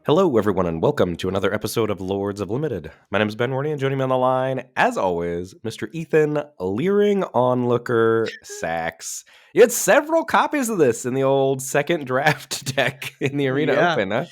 Hello, everyone, and welcome to another episode of Lords of Limited. My name is Ben Warney, and joining me on the line, as always, Mr. Ethan Leering Onlooker Sachs. You had several copies of this in the old second draft deck in the Arena Yeah. Open, huh?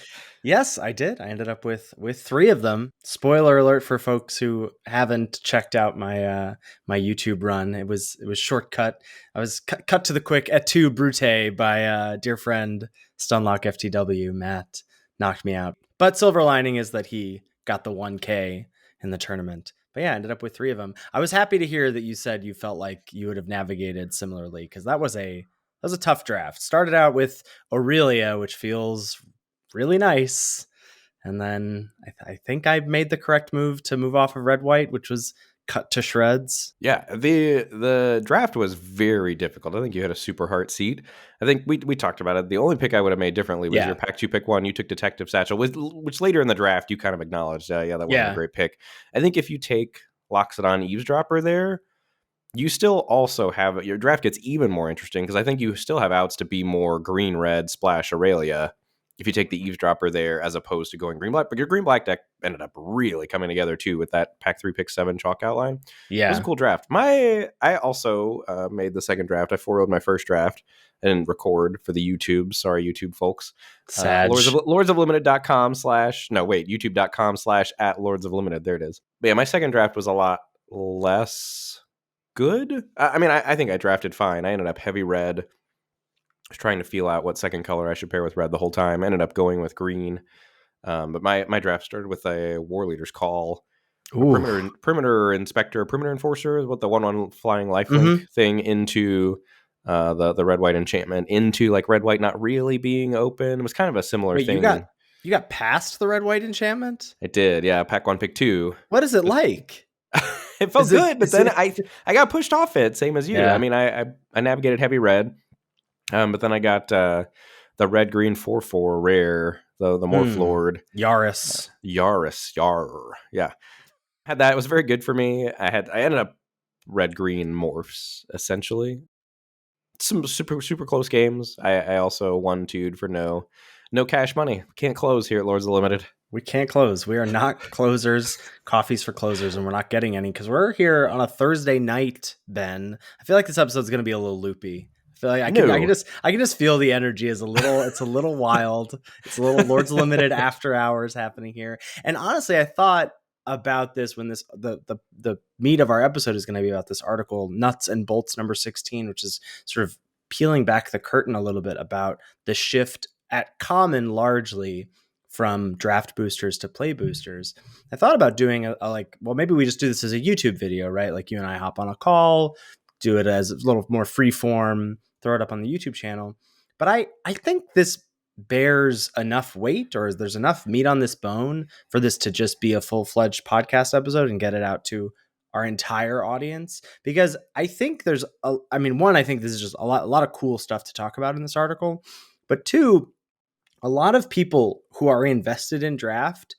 Yes, I did. I ended up with three of them. Spoiler alert for folks who haven't checked out my YouTube run. It was shortcut. I was cut to the quick et tu brute by dear friend Stunlock FTW. Matt knocked me out. But silver lining is that he got the 1K in the tournament. But yeah, I ended up with three of them. I was happy to hear that you said you felt like you would have navigated similarly, because that was a tough draft. Started out with Aurelia, which feels really nice. And then I think I made the correct move to move off of red white, which was cut to shreds. Yeah, the draft was very difficult. I think you had a super hard seat. I think we talked about it. The only pick I would have made differently was your pack 2 pick 1. You took Detective Satchel, which later in the draft you kind of acknowledged, yeah, that wasn't a great pick. I think if you take Loxodon Eavesdropper there, you still also have your draft gets even more interesting because I think you still have outs to be more green red splash Aurelia if you take the Eavesdropper there as opposed to going green black. But your green black deck ended up really coming together too with that pack 3 pick 7 chalk outline. Yeah, it was a cool draft. I also made the second draft. I 4-0'd my first draft. I didn't record for the YouTube. Sorry, YouTube folks. Lordsoflimited.com YouTube.com/@Lords of Limited. There it is. But yeah, my second draft was a lot less good. I think I drafted fine. I ended up heavy red. I was trying to feel out what second color I should pair with red the whole time. I ended up going with green. But my draft started with a War Leader's Call, perimeter inspector, perimeter enforcer is what the 1/1 flying lifelink thing into the red white enchantment into like red white not really being open. It was kind of a similar thing. You got past the red white enchantment? It did, yeah. Pack 1 pick 2. What is it like? It felt good, but then I got pushed off it, same as you. Yeah. I mean, I navigated heavy red, but then I got the red green 4/4 rare, the Morph Lord Yaris, yeah. Had that. It was very good for me. I ended up red green morphs essentially. Some super close games. I also 1-2'd for no cash money. Can't close here at Lords of Limited. We can't close. We are not closers. Coffees for closers, and we're not getting any because we're here on a Thursday night, Ben. I feel like this episode's going to be a little loopy. I feel like I can just feel the energy is it's a little wild. It's a little Lords of Limited after hours happening here. And honestly, I thought about this when the meat of our episode is going to be about this article, Nuts and Bolts number 16, which is sort of peeling back the curtain a little bit about the shift at Common largely from draft boosters to play boosters. I thought about doing maybe we just do this as a YouTube video, right? Like you and I hop on a call, do it as a little more free form, throw it up on the YouTube channel. But I think this bears enough weight, or there's enough meat on this bone for this to just be a full-fledged podcast episode and get it out to our entire audience. Because I think one, I think this is just a lot of cool stuff to talk about in this article. But two, a lot of people who are invested in draft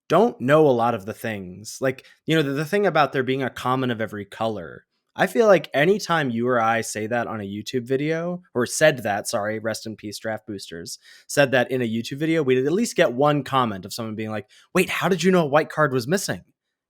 don't know a lot of the things. Like, the thing about there being a common of every color. I feel like anytime you or I say that on a YouTube video, or said that, sorry, rest in peace, draft boosters, said that in a YouTube video, we'd at least get one comment of someone being like, wait, how did you know a white card was missing?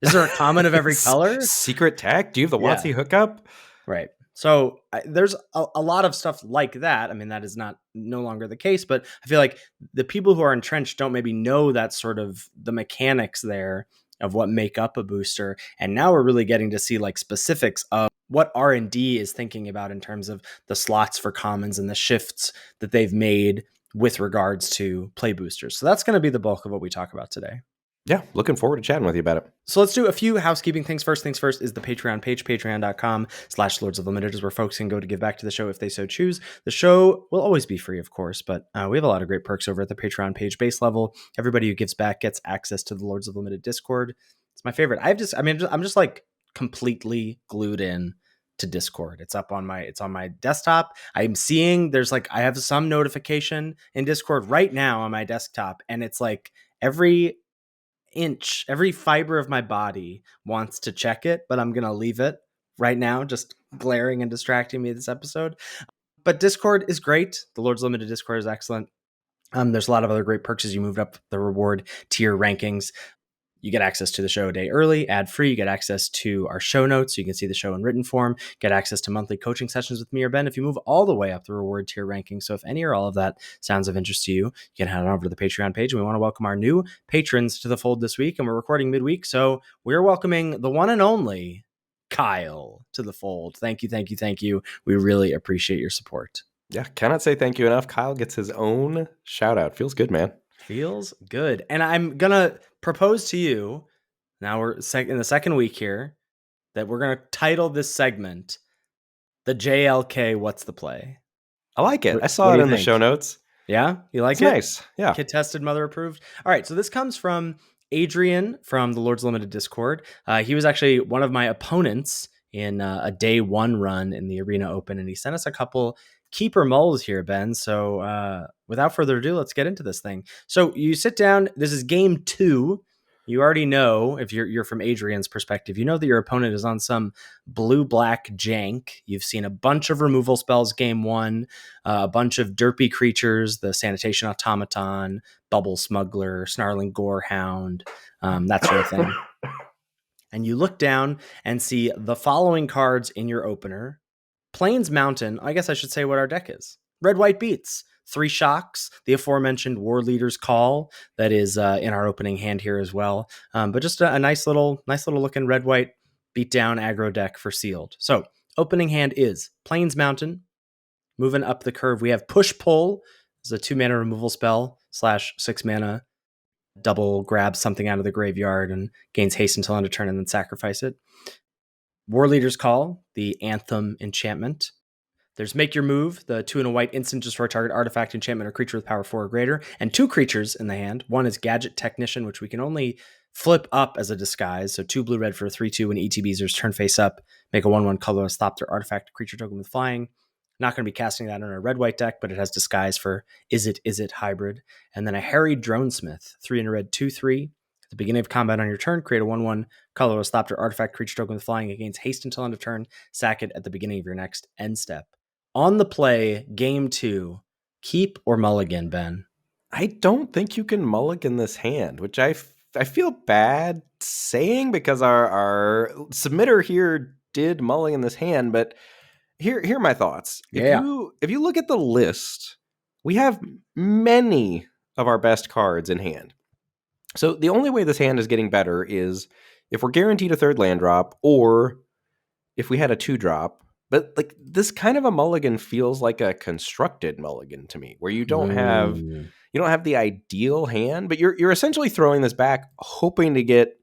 Is there a common of every color? Secret tech? Do you have the WotC hookup? Right. So there's a lot of stuff like that. I mean, that is no longer the case, but I feel like the people who are entrenched don't maybe know that sort of the mechanics there of what make up a booster. And now we're really getting to see like specifics of what R&D is thinking about in terms of the slots for commons and the shifts that they've made with regards to play boosters. So that's going to be the bulk of what we talk about today. Yeah, looking forward to chatting with you about it. So let's do a few housekeeping things. First things first is the Patreon page. Patreon.com/Lords of Limited is where folks can go to give back to the show if they so choose. The show will always be free, of course, but we have a lot of great perks over at the Patreon page base level. Everybody who gives back gets access to the Lords of Limited Discord. It's my favorite. I'm just like completely glued in to Discord. It's on my desktop. I'm seeing I have some notification in Discord right now on my desktop, and it's like every fiber of my body wants to check it, but I'm going to leave it right now, just glaring and distracting me this episode. But Discord is great. The Lords Limited Discord is excellent. There's a lot of other great perks as you move up the reward tier rankings. You get access to the show a day early, ad-free. You get access to our show notes, so you can see the show in written form. Get access to monthly coaching sessions with me or Ben if you move all the way up the reward tier ranking. So if any or all of that sounds of interest to you, you can head on over to the Patreon page. And we want to welcome our new patrons to the fold this week. And we're recording midweek, so we're welcoming the one and only Kyle to the fold. Thank you, thank you, thank you. We really appreciate your support. Yeah, cannot say thank you enough. Kyle gets his own shout out. Feels good, man. Feels good. And I'm going to propose to you, now we're in the second week here, that we're going to title this segment the JLK What's the Play? I like it. I What saw do it you in the think? show notes. Yeah? You like It's it? nice. Yeah. Kid tested, mother approved. All right. So this comes from Adrian from the Lord's Limited Discord. He was actually one of my opponents in a day one run in the Arena Open, and he sent us a couple keeper mulls here, Ben. So without further ado, let's get into this thing. So you sit down. This is game 2. You already know, if you're from Adrian's perspective, you know that your opponent is on some blue-black jank. You've seen a bunch of removal spells game 1, a bunch of derpy creatures, the Sanitation Automaton, Bubble Smuggler, Snarling Gorehound, that sort of thing. And you look down and see the following cards in your opener. Plains Mountain, I guess I should say what our deck is. Red, White Beats, 3 Shocks, the aforementioned War Leader's Call that is in our opening hand here as well. But just a nice little looking Red, White beat down aggro deck for sealed. So opening hand is Plains Mountain. Moving up the curve, we have Push Pull. It's a 2-mana removal spell / 6-mana double grabs something out of the graveyard and gains haste until end of turn and then sacrifice it. War Leader's Call, the Anthem enchantment. There's Make Your Move, the 2 and a white instant, destroy target artifact, enchantment, or creature with power 4 or greater, and 2 creatures in the hand. One is Gadget Technician, which we can only flip up as a disguise. So 2 blue-red for a 3/2 when ETBs turn face up, make a 1/1 color, stop their artifact creature token with flying. Not going to be casting that in a red-white deck, but it has disguise for Is It hybrid. And then a Harried Dronesmith, 3 and a red, 2/3. At the beginning of combat on your turn, create a 1/1 colorless stop your artifact creature token with flying. It gains haste until end of turn. Sack it at the beginning of your next end step. On the play, game 2, keep or mulligan, Ben? I don't think you can mulligan this hand, which I feel bad saying because our submitter here did mulligan this hand, but here are my thoughts. Yeah. If you look at the list, we have many of our best cards in hand. So the only way this hand is getting better is if we're guaranteed a 3rd land drop, or if we had a 2-drop. But like this kind of a mulligan feels like a constructed mulligan to me, where you don't have the ideal hand, but you're essentially throwing this back hoping to get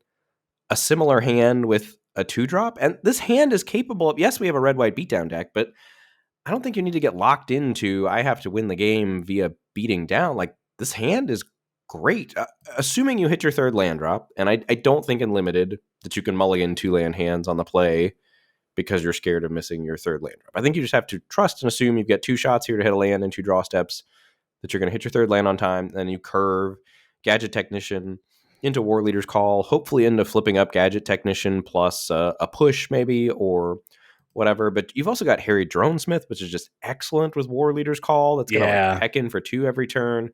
a similar hand with a 2-drop. And this hand is capable of, yes, we have a red-white beatdown deck, but I don't think you need to get locked into I have to win the game via beating down. Like this hand is great, assuming you hit your 3rd land drop. And I don't think in limited that you can mulligan 2-land hands on the play because you're scared of missing your 3rd land drop. I think you just have to trust and assume you've got 2 shots here to hit a land and 2 draw steps, that you're going to hit your 3rd land on time, then you curve Gadget Technician into War Leader's Call, hopefully into flipping up Gadget Technician plus a push maybe or whatever. But you've also got Harried Dronesmith, which is just excellent with War Leader's Call. That's going to like peck in for 2 every turn.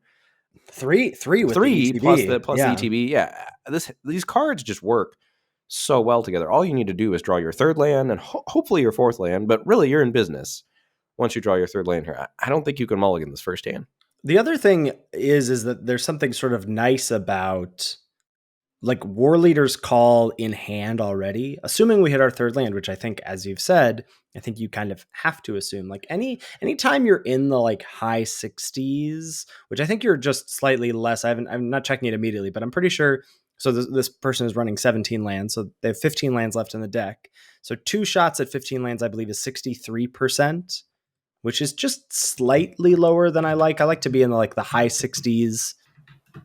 3 with 3 the ETB. plus yeah. ETB. Yeah, these cards just work so well together. All you need to do is draw your 3rd land and hopefully your 4th land, but really you're in business once you draw your 3rd land here. I don't think you can mulligan this first hand. The other thing is that there's something sort of nice about like War Leader's Call in hand already, assuming we hit our 3rd land, which I think, as you've said, I think you kind of have to assume. Like anytime you're in the like high 60s, which I think you're just slightly less. I'm not checking it immediately, but I'm pretty sure. So this person is running 17 lands, so they have 15 lands left in the deck. So 2 shots at 15 lands, I believe, is 63%, which is just slightly lower than I like. I like to be in the high 60s.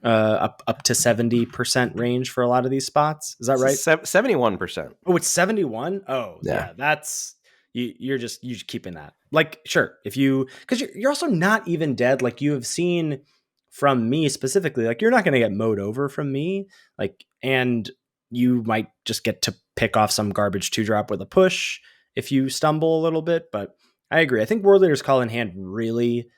Up to 70% range for a lot of these spots. Is that right? 71%. Oh, it's 71. Oh, yeah. That's you're keeping that. Like, sure, if you because you're also not even dead. Like you have seen from me specifically. Like you're not going to get mowed over from me. Like, and you might just get to pick off some garbage 2-drop with a push if you stumble a little bit. But I agree. I think War Leader's Call in hand really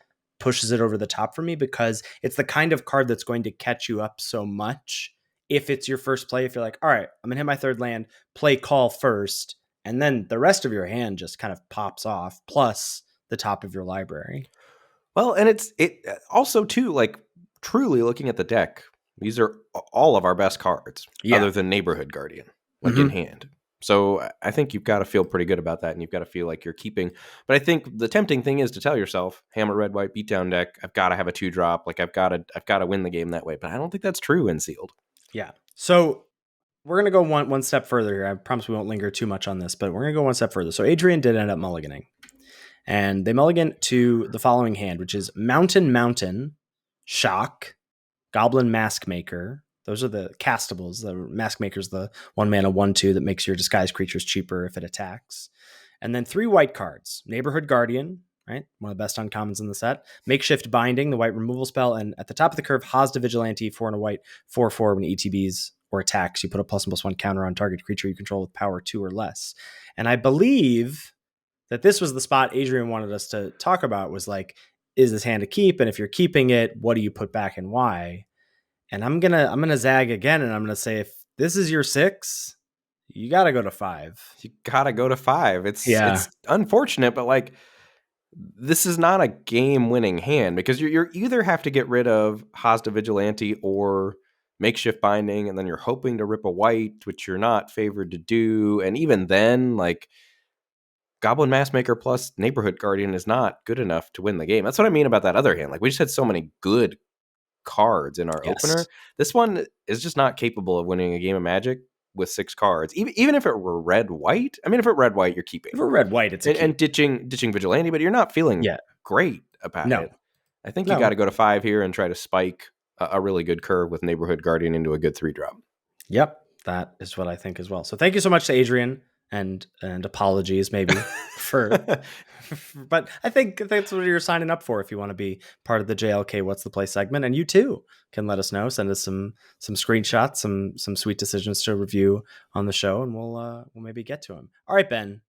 pushes it over the top for me, because it's the kind of card that's going to catch you up so much if it's your first play. If you're like, all right, I'm going to hit my third land, play call first, and then the rest of your hand just kind of pops off, plus the top of your library. Well, and it also too, like, truly looking at the deck, these are all of our best cards, other than Neighborhood Guardian, like in hand. So I think you've got to feel pretty good about that, and you've got to feel like you're keeping. But I think the tempting thing is to tell yourself, hammer red white beatdown deck. I've got to have a 2-drop. Like I've got to win the game that way. But I don't think that's true in sealed. Yeah. So we're gonna go one step further here. I promise we won't linger too much on this, but we're gonna go one step further. So Adrian did end up mulliganing, and they mulligan to the following hand, which is Mountain, Shock, Goblin Mask Maker. Those are the castables. The Mask Maker's the 1-mana 1/2 that makes your disguise creatures cheaper if it attacks. And then 3 white cards. Neighborhood Guardian, right? One of the best uncommons in the set. Makeshift Binding, the white removal spell. And at the top of the curve, Hazda Vigilante, 4 and a white, 4/4 when ETBs or attacks. You put a +1/+1 counter on target creature you control with power 2 or less. And I believe that this was the spot Adrian wanted us to talk about, was like, is this hand a keep? And if you're keeping it, what do you put back and why? And I'm gonna zag again, and I'm gonna say, if this is your 6, you gotta go to 5. You gotta go to 5. It's unfortunate, but like, this is not a game-winning hand, because you're either have to get rid of Hazda Vigilante or Makeshift Binding, and then you're hoping to rip a white, which you're not favored to do. And even then, like, Goblin Maskmaker plus Neighborhood Guardian is not good enough to win the game. That's what I mean about that other hand. Like, we just had so many good cards in our opener. This one is just not capable of winning a game of Magic with 6 cards. Even if it were red-white. I mean, if it were red-white, you're keeping. If it were red-white, it's a keep. And ditching Vigilante, but you're not feeling great about it. I think you got to go to 5 here and try to spike a really good curve with Neighborhood Guardian into a good 3-drop. Yep, that is what I think as well. So thank you so much to Adrian, and apologies maybe for but I think that's what you're signing up for if you want to be part of the JLK What's the Play segment. And you too can let us know, send us some screenshots, some sweet decisions to review on the show, and we'll maybe get to them. All right, Ben,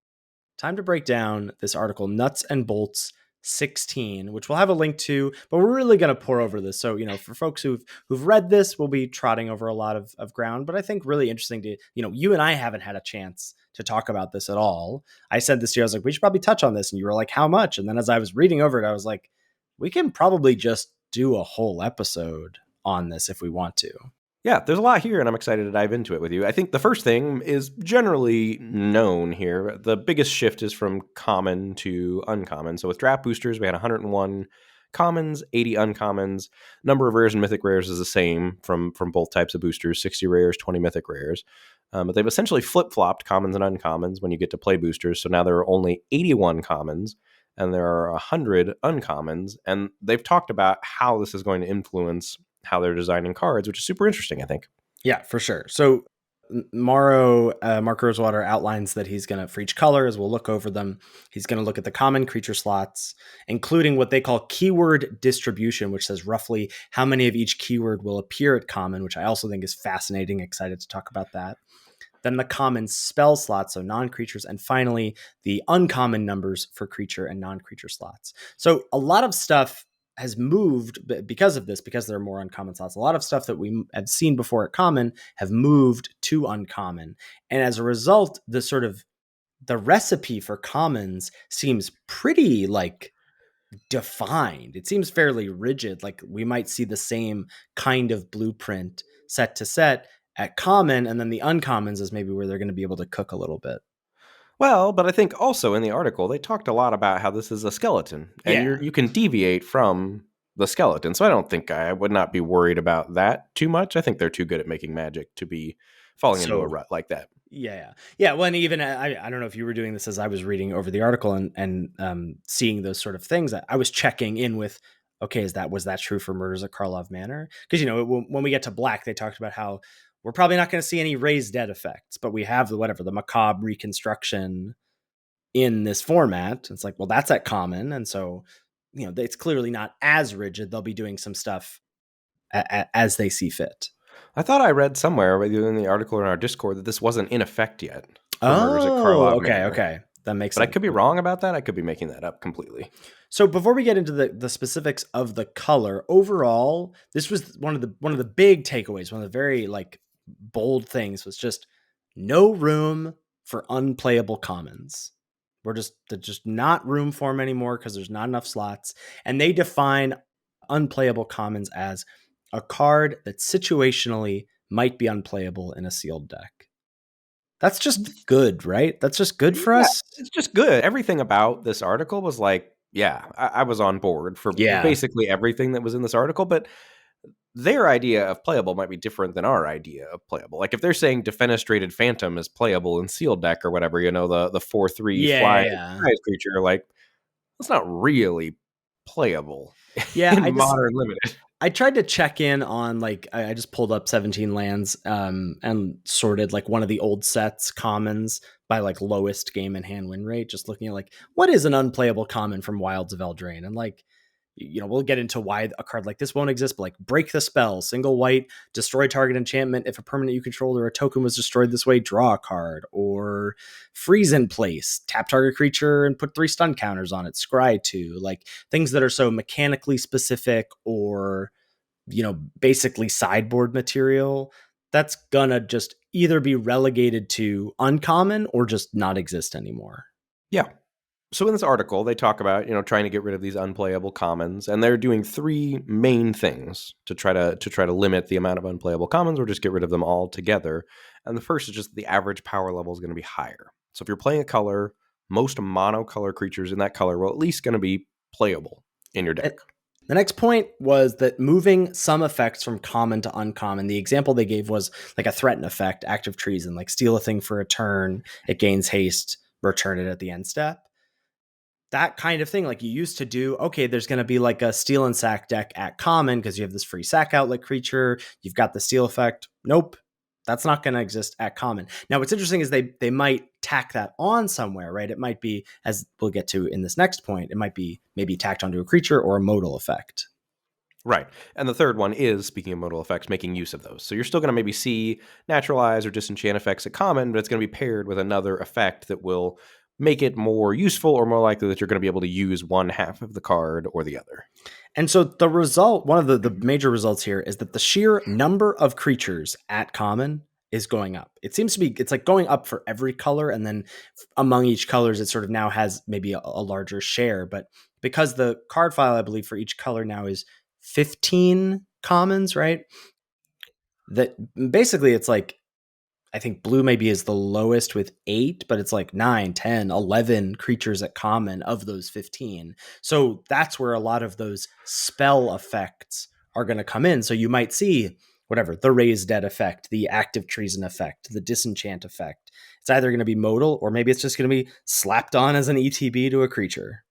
time to break down this article, Nuts and Bolts 16, which we'll have a link to, but we're really going to pour over this. So, for folks who've read this, we'll be trotting over a lot of ground, but I think really interesting to, you and I haven't had a chance to talk about this at all. I said this to you, I was like, we should probably touch on this. And you were like, how much? And then as I was reading over it, I was like, we can probably just do a whole episode on this if we want to. Yeah, there's a lot here, and I'm excited to dive into it with you. I think the first thing is generally known here. The biggest shift is from common to uncommon. So with draft boosters, we had 101 commons, 80 uncommons. Number of rares and mythic rares is the same from both types of boosters, 60 rares, 20 mythic rares. But they've essentially flip-flopped commons and uncommons when you get to play boosters. So now there are only 81 commons, and there are 100 uncommons. And they've talked about how this is going to influence how they're designing cards, which is super interesting, I think. Yeah, for sure. So Mark Rosewater outlines that he's going to, for each color, as we'll look over them, he's going to look at the common creature slots, including what they call keyword distribution, which says roughly how many of each keyword will appear at common, which I also think is fascinating. Excited to talk about that. Then the common spell slots, so non-creatures, and finally the uncommon numbers for creature and non-creature slots. So a lot of stuff has moved because of this, because there are more uncommon slots. A lot of stuff that we have seen before at common have moved to uncommon. And as a result, the recipe for commons seems pretty defined. It seems fairly rigid. Like we might see the same kind of blueprint set to set at common, and then the uncommons is maybe where they're going to be able to cook a little bit. Well, but I think also in the article, they talked a lot about how this is a skeleton, and you can deviate from the skeleton. So I would not be worried about that too much. I think they're too good at making Magic to be falling into a rut like that. Yeah. Well, and even I don't know if you were doing this as I was reading over the article and seeing those sort of things. I was checking in with, okay, was that true for Murders at Karlov Manor? Because when we get to Black, they talked about how we're probably not going to see any raised dead effects, but we have the macabre reconstruction in this format. It's like, well, that's at common. And so, it's clearly not as rigid. They'll be doing some stuff as they see fit. I thought I read somewhere, whether in the article or in our Discord, that this wasn't in effect yet. Okay. That makes But I sense. could be wrong about that. I could be making that up completely. So before we get into the specifics of the color, overall, this was one of the big takeaways. One of the very like bold things was just no room for unplayable commons. There's just not room for them anymore because there's not enough slots. And they define unplayable commons as a card that situationally might be unplayable in a sealed deck. That's just good, right? That's just good for Yeah, us. it's just good. Everything about this article was like, yeah, I was on board for Yeah. basically everything that was in this article, but their idea of playable might be different than our idea of playable. Like if they're saying Defenestrated Phantom is playable in sealed deck or whatever, the 4/3 Yeah. fly Yeah. creature, like that's not really playable Yeah. in modern limited. I tried to check in on like I just pulled up 17 lands and sorted like one of the old sets commons by like lowest game and hand win rate, just looking at like what is an unplayable common from Wilds of Eldraine. And like, we'll get into why a card like this won't exist, but like Break the Spell, single white, destroy target enchantment. If a permanent you controlled or a token was destroyed this way, draw a card. Or Freeze in Place, tap target creature and put 3 stun counters on it, scry 2. Like things that are so mechanically specific or basically sideboard material, that's gonna just either be relegated to uncommon or just not exist anymore. Yeah. So in this article, they talk about trying to get rid of these unplayable commons, and they're doing 3 main things to try to limit the amount of unplayable commons, or just get rid of them altogether. And the first is just the average power level is going to be higher. So if you're playing a color, most monocolor creatures in that color will at least going to be playable in your deck. The next point was that moving some effects from common to uncommon. The example they gave was like a threaten effect, Act of Treason, like steal a thing for a turn, it gains haste, return it at the end step. That kind of thing, like you used to do, okay, there's going to be like a steal and sack deck at common because you have this free sack outlet creature. You've got the steal effect. Nope, that's not going to exist at common. Now, what's interesting is they might tack that on somewhere, right? It might be, as we'll get to in this next point, it might be maybe tacked onto a creature or a modal effect. Right. And the third one is, speaking of modal effects, making use of those. So you're still going to maybe see naturalize or disenchant effects at common, but it's going to be paired with another effect that will make it more useful or more likely that you're going to be able to use one half of the card or the other. And so the result, one of the major results here is that the sheer number of creatures at common is going up. It seems to be, it's like going up for every color. And then among each colors, it sort of now has maybe a larger share. But because the card file, I believe, for each color now is 15 commons, right? That basically it's like, I think blue maybe is the lowest with 8, but it's like 9, 10, 11 creatures at common of those 15. So that's where a lot of those spell effects are going to come in. So you might see whatever, the Raise Dead effect, the Active Treason effect, the Disenchant effect. It's either going to be modal or maybe it's just going to be slapped on as an ETB to a creature.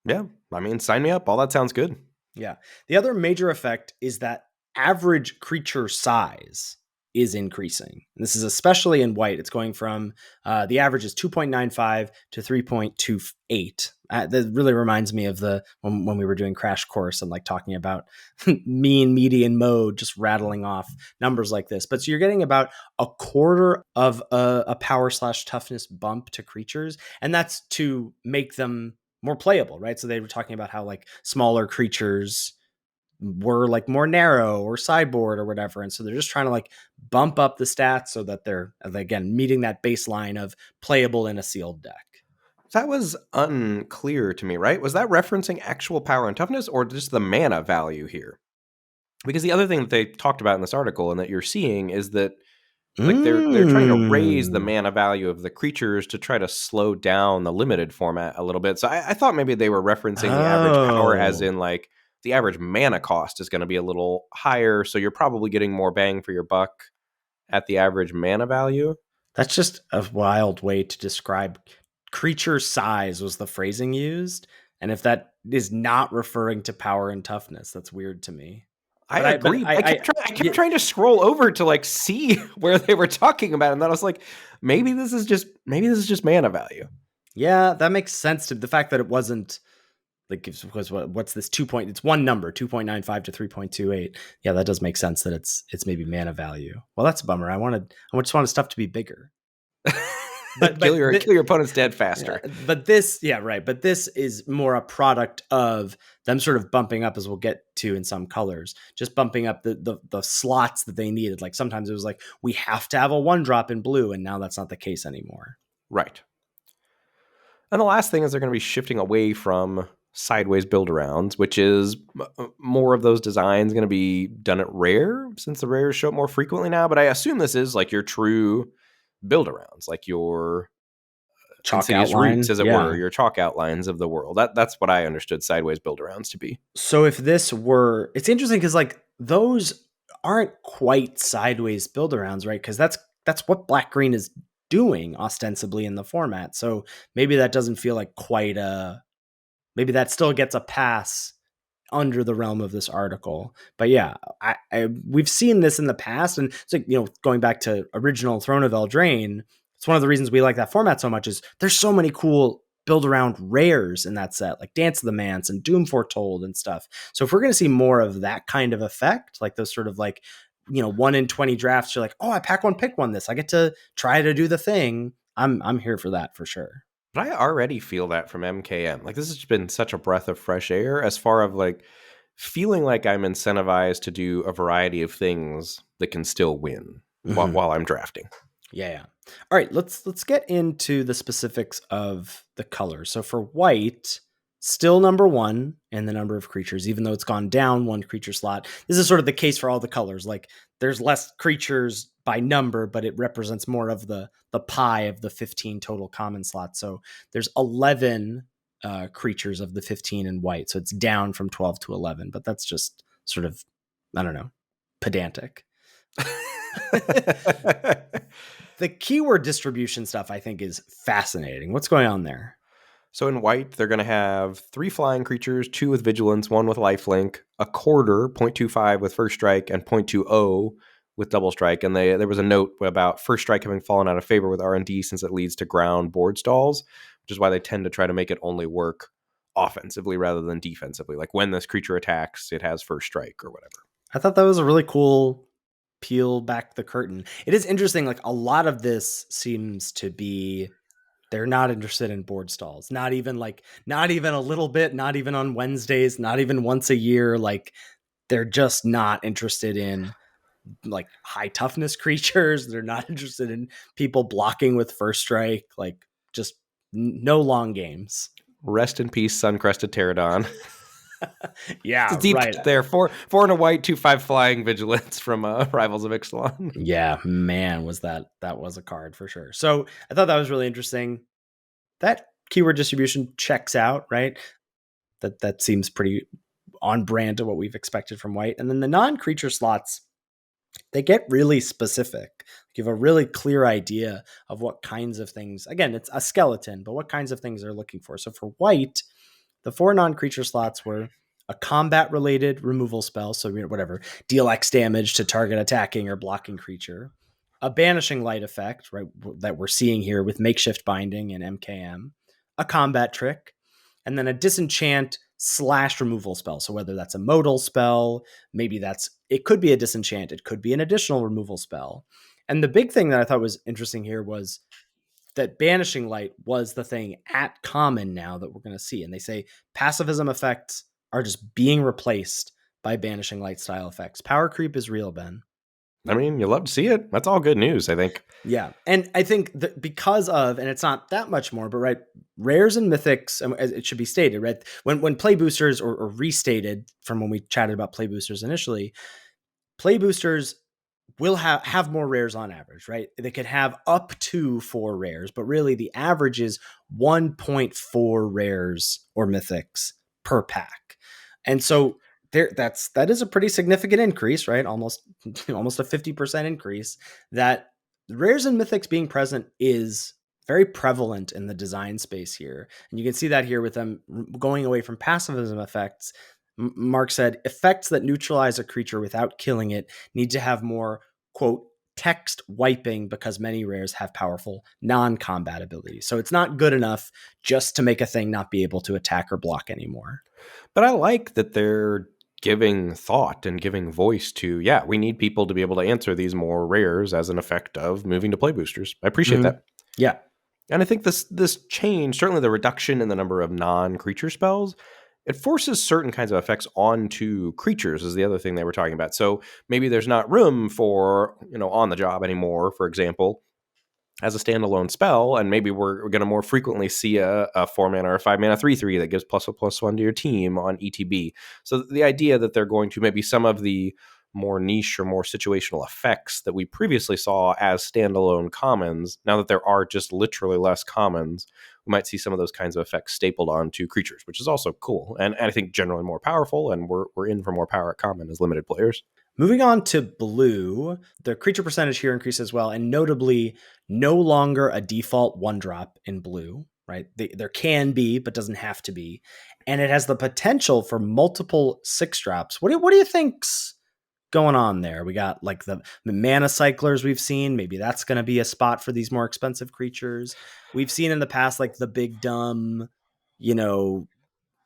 Yeah. I mean, sign me up. All that sounds good. Yeah. The other major effect is that average creature size is increasing. And this is especially in white. It's going from the average is 2.95 to 3.28. That really reminds me of the when we were doing Crash Course and like talking about mean, median, mode, just rattling off numbers like this. But so you're getting about a quarter of a power/toughness bump to creatures, and that's to make them more playable, right? So they were talking about how like smaller creatures were like more narrow or sideboard or whatever. And so they're just trying to like bump up the stats so that they're, again, meeting that baseline of playable in a sealed deck. That was unclear to me, right? Was that referencing actual power and toughness or just the mana value here? Because the other thing that they talked about in this article and that you're seeing is that like they're trying to raise the mana value of the creatures to try to slow down the limited format a little bit. So I thought maybe they were referencing the average power as in like the average mana cost is going to be a little higher. So you're probably getting more bang for your buck at the average mana value. That's just a wild way to describe creature size was the phrasing used. And if that is not referring to power and toughness, that's weird to me. I agree. I kept trying to scroll over to like see where they were talking about it, and then I was like, maybe this is just mana value. Yeah, that makes sense to the fact that it wasn't like because what's this 2 point? It's one number, 2.95 to 3.28. Yeah, that does make sense that it's maybe mana value. Well, that's a bummer. I just wanted stuff to be bigger. Kill your opponent's dead faster. But this, yeah, right. But this is more a product of them sort of bumping up, as we'll get to in some colors, just bumping up the slots that they needed. Like sometimes it was like, we have to have a 1-drop in blue, and now that's not the case anymore. Right. And the last thing is they're going to be shifting away from sideways build-arounds, which is more of those designs going to be done at rare, since the rares show up more frequently now. But I assume this is like your true build-arounds, like your Chalk Insidious outline, roots, as it were, your chalk outlines of the world. That's what I understood sideways build-arounds to be. So if this were, it's interesting because like those aren't quite sideways build-arounds, right? Because that's what black-green is doing ostensibly in the format. So maybe that doesn't feel like quite a, maybe that still gets a pass under the realm of this article. But yeah, we've seen this in the past, and it's like, going back to original Throne of Eldraine, it's one of the reasons we like that format so much is there's so many cool build around rares in that set, like Dance of the Manse and Doom Foretold and stuff. So if we're going to see more of that kind of effect, like those sort of like, 1 in 20 drafts, you're like, oh, I pack one, pick one this, I get to try to do the thing. I'm here for that for sure. But I already feel that from MKM. Like, this has been such a breath of fresh air as far as like feeling like I'm incentivized to do a variety of things that can still win while I'm drafting. Yeah. All right, let's get into the specifics of the colors. So for white, still number 1 in the number of creatures, even though it's gone down 1 creature slot. This is sort of the case for all the colors. Like there's less creatures by number, but it represents more of the pie of the 15 total common slots. So there's 11 creatures of the 15 in white. So it's down from 12 to 11, but that's just sort of, I don't know, pedantic. The keyword distribution stuff I think is fascinating. What's going on there? So in white, they're going to have 3 flying creatures, 2 with vigilance, 1 with lifelink, a quarter, 0.25 with first strike, and 0.20 with double strike. And there was a note about first strike having fallen out of favor with R&D since it leads to ground board stalls, which is why they tend to try to make it only work offensively rather than defensively. Like when this creature attacks, it has first strike or whatever. I thought that was a really cool peel back the curtain. It is interesting. Like a lot of this seems to be, they're not interested in board stalls. Not even a little bit, not even on Wednesdays, not even once a year. Like they're just not interested in like high toughness creatures. They're not interested in people blocking with first strike. Like just no long games. Rest in peace, Sun-Crested Pterodon. Yeah, it's deep right there. 4 and a white, 2/5 flying vigilance from Rivals of Ixalan. Yeah, man, was that was a card for sure. So I thought that was really interesting. That keyword distribution checks out, right? That seems pretty on brand to what we've expected from white. And then the non-creature slots, they get really specific. You have a really clear idea of what kinds of things, again, it's a skeleton, but what kinds of things they're looking for. So for white, the 4 non-creature slots were a combat-related removal spell, so whatever, deal X damage to target attacking or blocking creature, a banishing light effect, right, that we're seeing here with makeshift binding and MKM, a combat trick, and then a disenchant / removal spell. So whether that's a modal spell, maybe it could be a disenchant, it could be an additional removal spell. And the big thing that I thought was interesting here was that banishing light was the thing at common now that we're going to see. And they say pacifism effects are just being replaced by banishing light style effects. Power creep is real, Ben. I mean, you love to see it. That's all good news, I think. Yeah. And I think that because of, and it's not that much more, but right, rares and mythics, it should be stated, right? When play boosters or restated from when we chatted about play boosters initially, play boosters will have more rares on average, right? They could have up to 4 rares, but really the average is 1.4 rares or mythics per pack. And so that is a pretty significant increase, right? Almost a 50% increase. That rares and mythics being present is very prevalent in the design space here. And you can see that here with them going away from pacifism effects. Mark said, effects that neutralize a creature without killing it need to have more, quote, text wiping because many rares have powerful non-combat abilities. So it's not good enough just to make a thing not be able to attack or block anymore. But I like that they're giving thought and giving voice to, we need people to be able to answer these more rares as an effect of moving to play boosters. I appreciate that. Yeah. And I think this change, certainly the reduction in the number of non-creature spells, it forces certain kinds of effects onto creatures is the other thing they were talking about. So maybe there's not room for, on the job anymore, for example, as a standalone spell, and maybe we're going to more frequently see a 4 mana or a 5 mana 3/3 that gives +1/+1 to your team on ETB. So the idea that they're going to maybe some of the more niche or more situational effects that we previously saw as standalone commons, now that there are just literally less commons, we might see some of those kinds of effects stapled onto creatures, which is also cool and I think generally more powerful. And we're in for more power at common as limited players. Moving on to blue, the creature percentage here increases as well, and notably, no longer a default 1-drop in blue, right? There can be, but doesn't have to be. And it has the potential for multiple 6-drops. What do you think's going on there? We got like the mana cyclers we've seen. Maybe that's going to be a spot for these more expensive creatures. We've seen in the past, like the big dumb,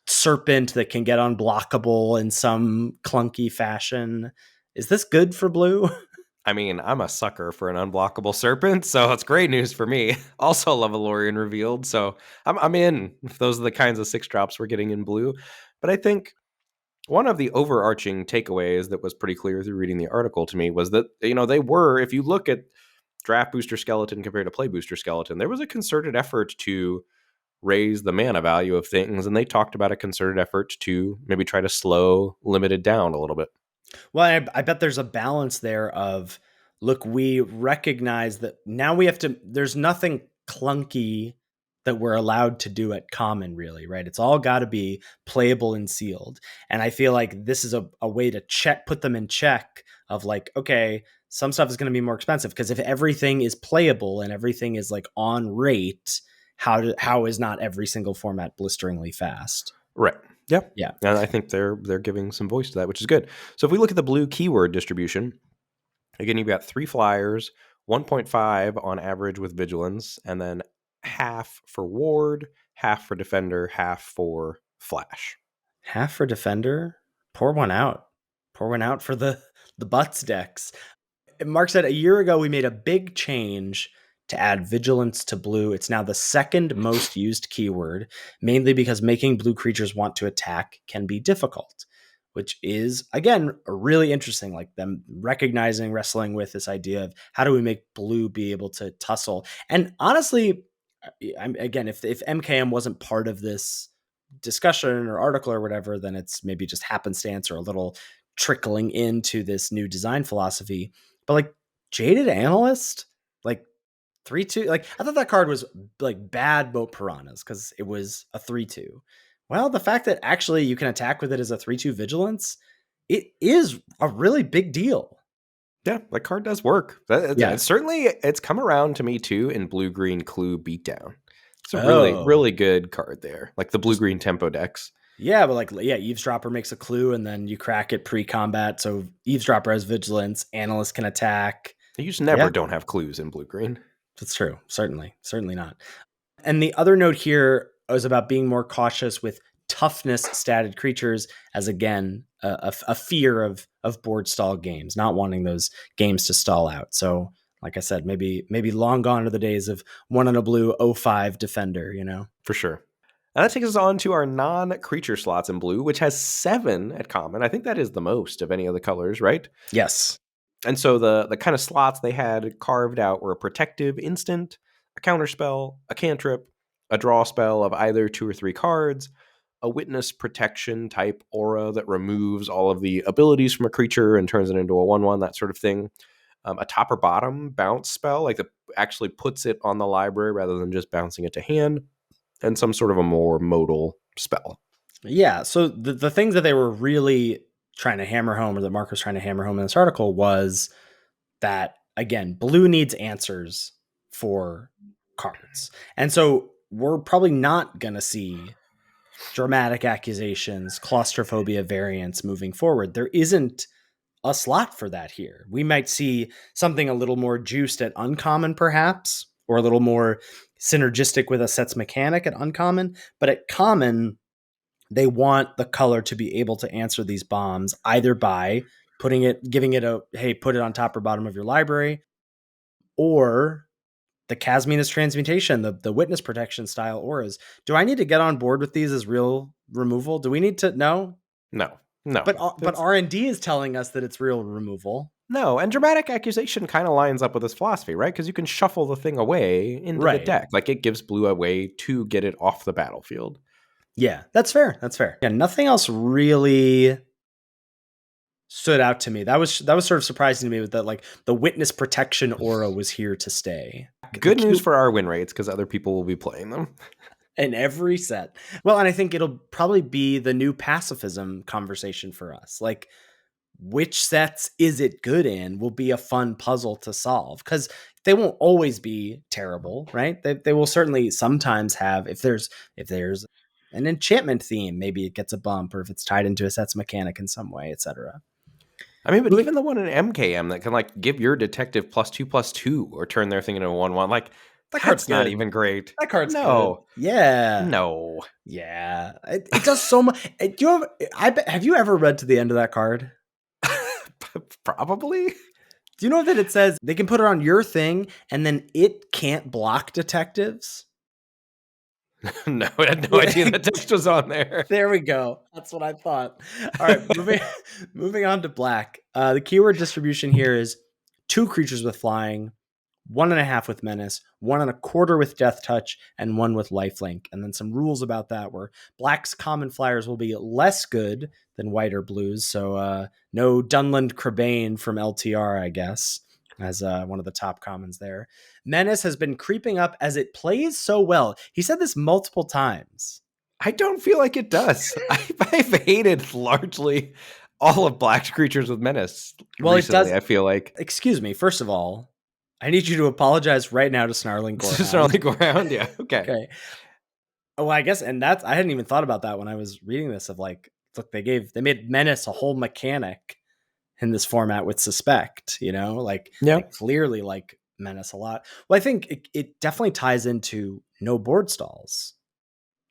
serpent that can get unblockable in some clunky fashion. Is this good for blue? I mean, I'm a sucker for an unblockable serpent, so it's great news for me. Also, love Lorien revealed, so I'm in. If those are the kinds of 6-drops we're getting in blue, but I think one of the overarching takeaways that was pretty clear through reading the article to me was that they were, if you look at draft booster skeleton compared to play booster skeleton, there was a concerted effort to raise the mana value of things, and they talked about a concerted effort to maybe try to slow limited down a little bit. Well, I bet there's a balance there of, look, we recognize that now we have to, there's nothing clunky that we're allowed to do at common, really, right? It's all got to be playable and sealed. And I feel like this is a way to put them in check of like, okay, some stuff is going to be more expensive because if everything is playable and everything is like on rate, how is not every single format blisteringly fast? Right. Yep. Yeah. And I think they're giving some voice to that, which is good. So if we look at the blue keyword distribution, again, you've got 3 flyers, 1.5 on average with vigilance, and then half for ward, half for defender, half for flash. Half for defender. Pour one out. Pour one out for the butts decks. Mark said a year ago we made a big change to add vigilance to blue. It's now the second most used keyword, mainly because making blue creatures want to attack can be difficult, which is, again, really interesting. Like them recognizing, wrestling with this idea of how do we make blue be able to tussle. And honestly, again, if MKM wasn't part of this discussion or article or whatever, then it's maybe just happenstance or a little trickling into this new design philosophy. But like Jaded Analyst, like 3/2, like I thought that card was like bad boat piranhas because it was a 3/2. Well, the fact that actually you can attack with it as a 3/2 vigilance, it is a really big deal. Yeah, that card does work. Yeah. Certainly, it's come around to me too in blue-green Clue Beatdown. It's a really, Oh, really good card there, like the just blue-green tempo decks. yeah, but like yeah, Eavesdropper makes a clue and then you crack it pre-combat. So Eavesdropper has vigilance, Analyst can attack. You just never Yeah, don't have clues in blue-green. that's true. Certainly not. And the other note here was about being more cautious with toughness statted creatures, as again a fear of board stall games, not wanting those games to stall out. So, like I said, maybe long gone are the days of 1 on a blue 0/5 defender. For sure. And that takes us on to our non-creature slots in blue, which has 7 at common. I think that is the most of any of the colors, right? Yes. And so the kind of slots they had carved out were a protective instant, a counterspell, a cantrip, a draw spell of either 2 or 3 cards, a witness protection type aura that removes all of the abilities from a creature and turns it into a 1/1, that sort of thing. A top or bottom bounce spell, like actually puts it on the library rather than just bouncing it to hand, and some sort of a more modal spell. Yeah. So the things that they were really trying to hammer home, or that Mark was trying to hammer home in this article, was that again, blue needs answers for cards. And so we're probably not going to see dramatic accusations, claustrophobia variants moving forward. There isn't a slot for that here. We might see something a little more juiced at uncommon, perhaps, or a little more synergistic with a set's mechanic at uncommon. But at common, they want the color to be able to answer these bombs either by giving it a, hey, put it on top or bottom of your library, or the Casminus transmutation, the witness protection style auras. Do I need to get on board with these as real removal? Do we need to? No. No. No. But R&D is telling us that it's real removal. No, and dramatic accusation kind of lines up with this philosophy, right? Because you can shuffle the thing away into the deck. Like, it gives blue a way to get it off the battlefield. Yeah, that's fair. That's fair. Yeah, nothing else really stood out to me. That was sort of surprising to me, with that, like, the witness protection aura was here to stay. Good news for our win rates, because other people will be playing them. In every set. Well, and I think it'll probably be the new pacifism conversation for us. Like, which sets is it good in will be a fun puzzle to solve, because they won't always be terrible, right? They will certainly sometimes have, if there's an enchantment theme, maybe it gets a bump, or if it's tied into a set's mechanic in some way, etc. I mean, but even the one in MKM that can, like, give your detective +2/+2 or turn their thing into a 1/1, like, that card's not even great. That card's good. Yeah. No. Yeah. It does so much. Have you ever read to the end of that card? Probably. Do you know that it says they can put it on your thing and then it can't block detectives? No, I had no idea that text was on there. There we go. That's what I thought. All right, moving on to black. The keyword distribution here is 2 creatures with flying, 1.5 with menace, 1.25 with death touch, and 1 with lifelink. And then some rules about that, where black's common flyers will be less good than white or blues. So no Dunland Crabane from LTR, I guess, as one of the top commons there. Menace has been creeping up as it plays so well. He said this multiple times. I don't feel like it does. I've hated largely all of black's creatures with menace recently, it does. I feel like. Excuse me. First of all, I need you to apologize right now to Snarling Gorehound. Snarling Gorehound, yeah. Okay. Well, I guess, and that's, I hadn't even thought about that when I was reading this, of like, look, they made menace a whole mechanic in this format with suspect, like, they clearly like menace a lot. Well, I think it definitely ties into no board stalls,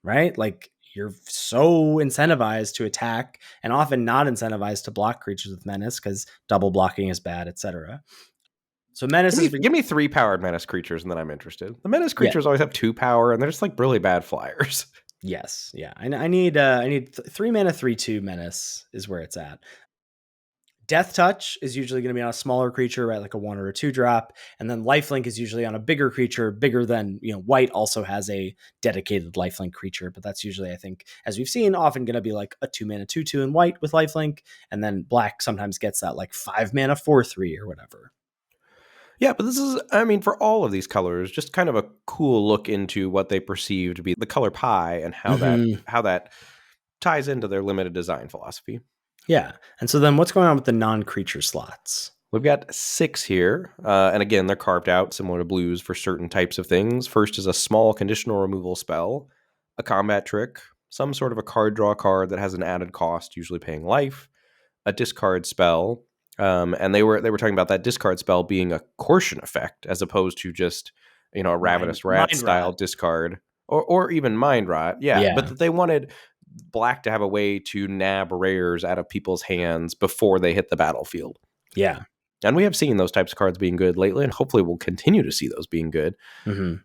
right? Like, you're so incentivized to attack and often not incentivized to block creatures with menace because double blocking is bad, etc. So menace give me 3 powered menace creatures and then I'm interested. The menace creatures always have 2 power and they're just like really bad flyers. Yes, yeah. I need 3 mana 3/2 menace is where it's at. Death touch is usually going to be on a smaller creature, right? Like a 1 or a 2 drop. And then lifelink is usually on a bigger creature, bigger than, white also has a dedicated lifelink creature, but that's usually, I think, as we've seen, often going to be like a 2 mana 2/2 in white with lifelink. And then black sometimes gets that like 5 mana 4/3 or whatever. Yeah, but this is, I mean, for all of these colors, just kind of a cool look into what they perceive to be the color pie and how that ties into their limited design philosophy. Yeah. And so then what's going on with the non-creature slots? We've got 6 here. And again, they're carved out similar to blues for certain types of things. First is a small conditional removal spell, a combat trick, some sort of a card draw card that has an added cost, usually paying life, a discard spell. And they were talking about that discard spell being a coercion effect as opposed to just, a Ravenous Rat style discard or even Mind Rot. Yeah. But that they wanted black to have a way to nab rares out of people's hands before they hit the battlefield. Yeah. And we have seen those types of cards being good lately, and hopefully we'll continue to see those being good. Mm-hmm.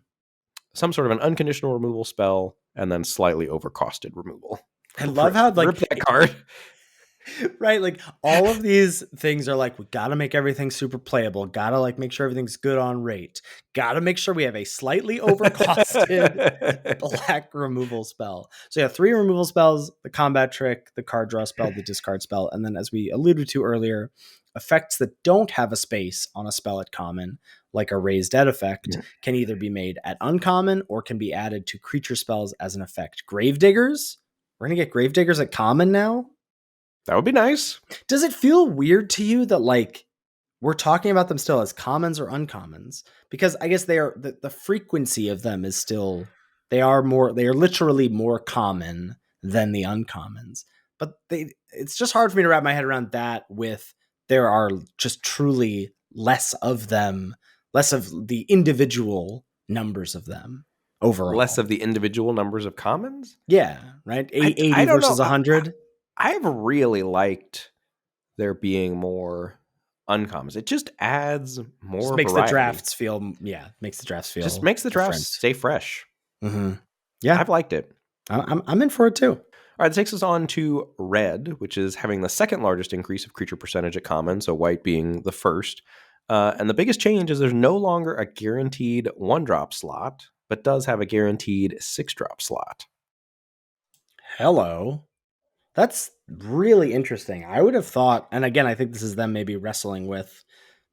Some sort of an unconditional removal spell and then slightly overcosted removal. I love how rip that card. Right, like all of these things are like, we gotta make everything super playable, gotta like make sure everything's good on rate, gotta make sure we have a slightly overcosted black removal spell. So yeah, 3 removal spells, the combat trick, the card draw spell, the discard spell, and then, as we alluded to earlier, effects that don't have a space on a spell at common, like a Raise Dead effect, can either be made at uncommon or can be added to creature spells as an effect. Gravediggers? We're gonna get Gravediggers at common now? That would be nice. Does it feel weird to you that like we're talking about them still as commons or uncommons? Because I guess they are, the frequency of them is still, they are literally more common than the uncommons. But it's just hard for me to wrap my head around that, with there are just truly less of them, less of the individual numbers of them overall. Less of the individual numbers of commons? Yeah, right? 80 versus 100. I've really liked there being more uncommons. It just adds Just more makes the variety. drafts feel, makes the drafts Just feel makes the drafts different. stay fresh. Mm-hmm. Yeah, I've liked it. I'm in for it too. All right, that takes us on to red, which is having the second largest increase of creature percentage at common, so white being the first. And the biggest change is there's no longer a guaranteed 1-drop slot, but does have a guaranteed 6-drop slot. Hello. That's really interesting. I would have thought, and again, I think this is them maybe wrestling with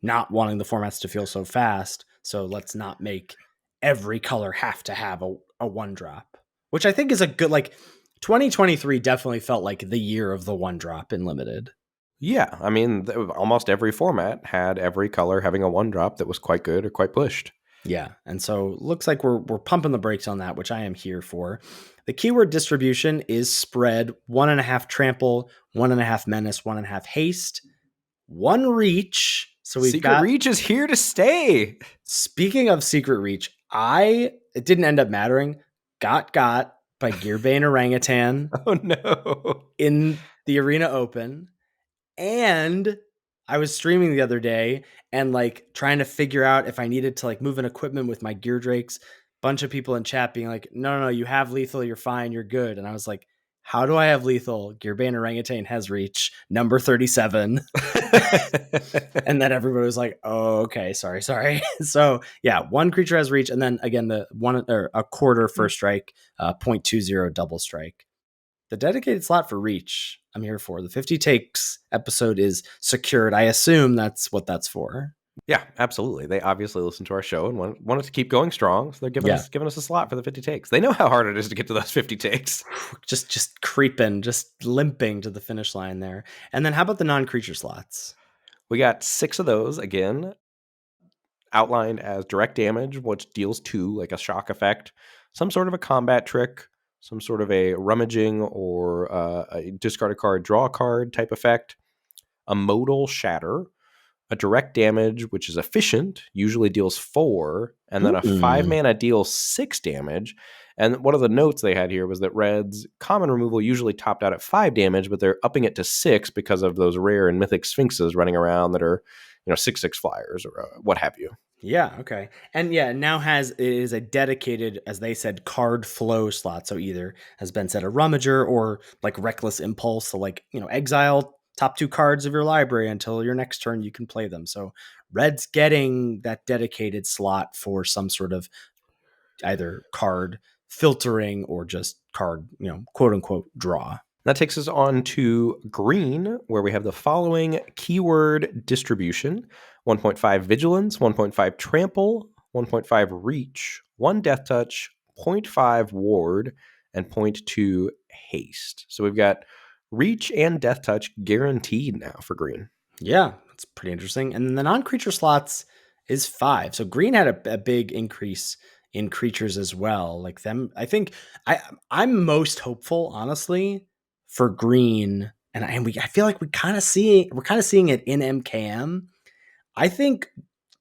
not wanting the formats to feel so fast. So let's not make every color have to have a 1-drop, which I think is a good, like, 2023 definitely felt like the year of the 1-drop in limited. Yeah, I mean, almost every format had every color having a 1-drop that was quite good or quite pushed. Yeah, and so looks like we're pumping the brakes on that, which I am here for. The keyword distribution is spread: 1.5 trample, 1.5 menace, 1.5 haste, 1 reach. So we've Secret got. Reach is here to stay. Speaking of Secret Reach, it didn't end up mattering. Got by Gearbane Orangutan Oh no. in the Arena Open. And I was streaming the other day and like trying to figure out if I needed to like move an equipment with my Gear Drakes. Bunch of people in chat being like, no, you have lethal, you're fine, you're good. And I was like, how do I have lethal? Gearbane Orangutan has reach, number 37. And then everybody was like, oh, okay, sorry. So yeah, 1 creature has reach. And then again, the 1 or a quarter first strike, 0.20 double strike. The dedicated slot for reach, I'm here for. The 50 takes episode is secured. I assume that's what that's for. Yeah, absolutely. They obviously listened to our show and want it to keep going strong, so they're giving us a slot for the 50 takes. They know how hard it is to get to those 50 takes. Just creeping, just limping to the finish line there. And then how about the non-creature slots? We got 6 of those again, outlined as direct damage, which deals 2, like a shock effect, some sort of a combat trick, some sort of a rummaging or a discard a card, draw a card type effect, a modal shatter, a direct damage, which is efficient, usually deals 4, and then a 5 mana deals 6 damage. And one of the notes they had here was that red's common removal usually topped out at 5 damage, but they're upping it to 6 because of those rare and mythic sphinxes running around that are, 6/6 flyers or what have you. Yeah, okay. And yeah, now it is a dedicated, as they said, card flow slot. So either, has been said, a rummager or like reckless impulse. So like, exile top 2 cards of your library until your next turn you can play them. So red's getting that dedicated slot for some sort of either card filtering or just card, quote unquote draw. That takes us on to green, where we have the following keyword distribution: 1.5 vigilance, 1.5 trample, 1.5 reach, 1 death touch, 0.5 ward, and 0.2 haste. So we've got reach and death touch guaranteed now for green. Yeah, that's pretty interesting. And then the non-creature slots is 5. So green had a big increase in creatures as well. Like them, I think I'm most hopeful, honestly, for green. And I feel like we're kind of seeing it in MKM. I think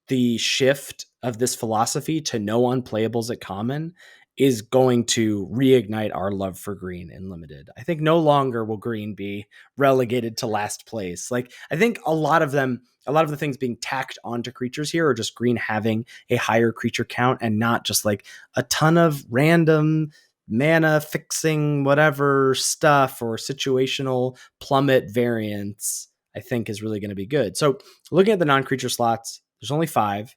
the shift of this philosophy to no unplayables at common is going to reignite our love for green in limited. I think no longer will green be relegated to last place. Like, I think a lot of the things being tacked onto creatures here are just green having a higher creature count and not just like a ton of random mana fixing whatever stuff or situational plummet variants. I think is really going to be good. So looking at the non-creature slots, there's only 5.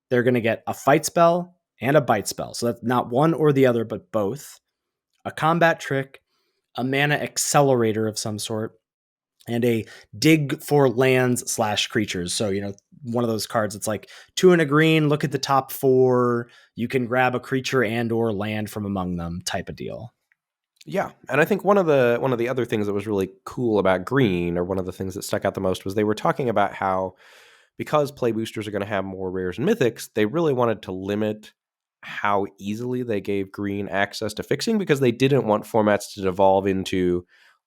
They're going to get a fight spell and a bite spell. So that's not one or the other, but both. A combat trick, a mana accelerator of some sort, and a dig for lands / creatures. So, one of those cards, it's like 2 and a green, look at the top 4. You can grab a creature and or land from among them type of deal. Yeah, and I think one of the other things that was really cool about green, or one of the things that stuck out the most, was they were talking about how, because play boosters are going to have more rares and mythics, they really wanted to limit how easily they gave green access to fixing, because they didn't want formats to devolve into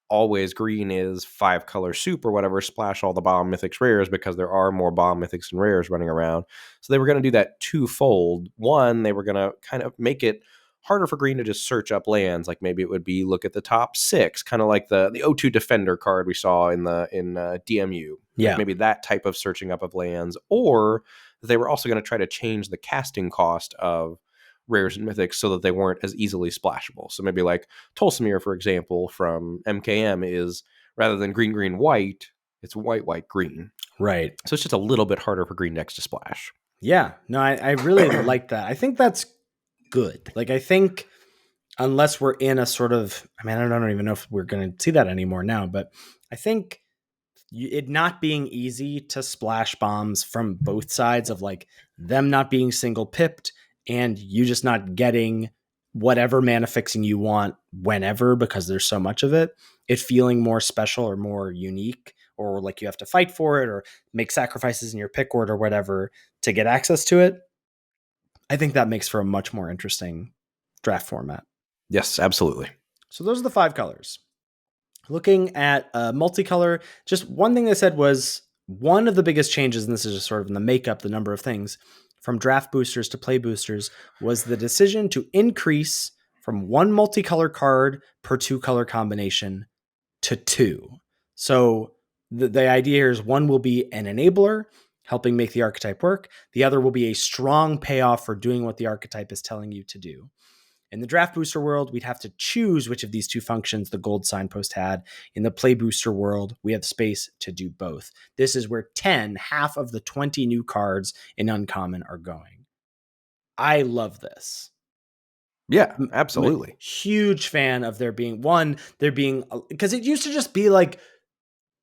always green is 5-color soup or whatever, splash all the bomb mythics rares, because there are more bomb mythics and rares running around. So they were going to do that twofold. One, they were going to kind of make it harder for green to just search up lands. Like maybe it would be look at the top 6, kind of like the O2 Defender card we saw in DMU. like Yeah. maybe that type of searching up of lands, or they were also going to try to change the casting cost of rares and mythics so that they weren't as easily splashable. So maybe like Tolsimir, for example, from MKM is rather than green, green, white, it's white, white, green. Right. So it's just a little bit harder for green decks to splash. Yeah. No, I really like that. I think that's good. Like, I think unless we're in a sort of, I mean, I don't even know if we're going to see that anymore now, but I think it not being easy to splash bombs from both sides of like them not being single pipped and you just not getting whatever mana fixing you want whenever because there's so much of it feeling more special or more unique, or like you have to fight for it or make sacrifices in your pick order or whatever to get access to it. I think that makes for a much more interesting draft format. Yes, absolutely. So those are the 5 colors. Looking at multicolor, just one thing they said was one of the biggest changes, and this is just sort of in the makeup, the number of things, from draft boosters to play boosters, was the decision to increase from 1 multicolor card per 2 color combination to 2. So the idea here is 1 will be an enabler, helping make the archetype work. The other will be a strong payoff for doing what the archetype is telling you to do. In the draft booster world, we'd have to choose which of these 2 functions the gold signpost had. In the play booster world, we have space to do both. This is where 10, half of the 20 new cards in Uncommon are going. I love this. Yeah, I'm a absolutely. huge fan of there being, because it used to just be like,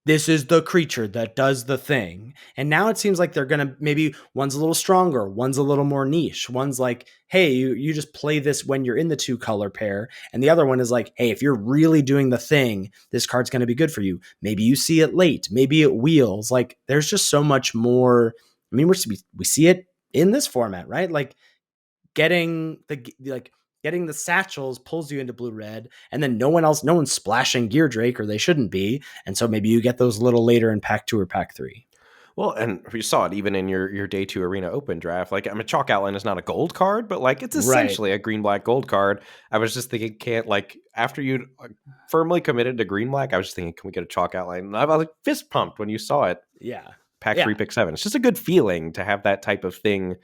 this is the creature that does the thing. And now it seems like they're going to, maybe one's a little stronger, one's a little more niche. One's like, hey, you just play this when you're in the 2 color pair. And the other one is like, hey, if you're really doing the thing, this card's going to be good for you. Maybe you see it late. Maybe it wheels. Like, there's just so much more. I mean, we see it in this format, right? Like, getting the satchels pulls you into blue red, and then no one's splashing Gear Drake, or they shouldn't be, and so maybe you get those a little later in pack 2 or pack 3. Well, and we saw it even in your day 2 arena open draft. Like, I mean, Chalk Outline is not a gold card, but like it's Right. essentially a green black gold card. I was just thinking, can't like after you firmly committed to green black, I was just thinking, can we get a Chalk Outline? And I was like fist pumped when you saw it. Yeah. Pack 3, Yeah. pick 7. It's just a good feeling to have that type of thing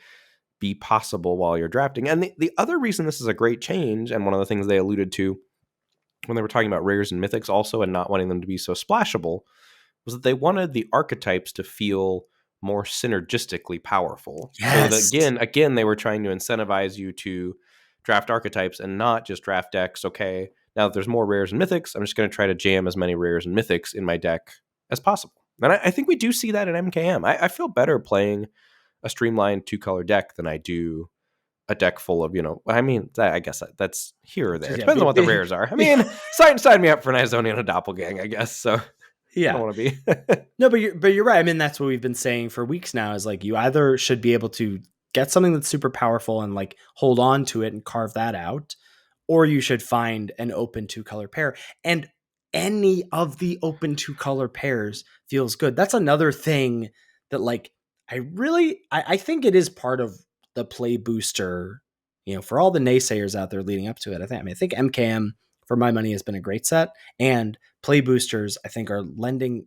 be possible while you're drafting. And the other reason this is a great change, and one of the things they alluded to when they were talking about rares and mythics also and not wanting them to be so splashable, was that they wanted the archetypes to feel more synergistically powerful. So that Yes. again, they were trying to incentivize you to draft archetypes and not just draft decks. Okay, now that there's more rares and mythics, I'm just going to try to jam as many rares and mythics in my deck as possible. And I think we do see that in MKM. I feel better playing a streamlined 2-color deck than I do a deck full of, I mean, I guess that's here or there. It depends on what the rares are. I mean, sign me up for an Izonian and a Doppelgang, I guess. So I don't want to be. No, but you're right. I mean, that's what we've been saying for weeks now, is like, you either should be able to get something that's super powerful and like hold on to it and carve that out, or you should find an open 2-color pair. And any of the open 2-color pairs feels good. That's another thing that, like, I think it is part of the play booster, for all the naysayers out there leading up to it. I think MKM, for my money, has been a great set, and play boosters, I think, are lending.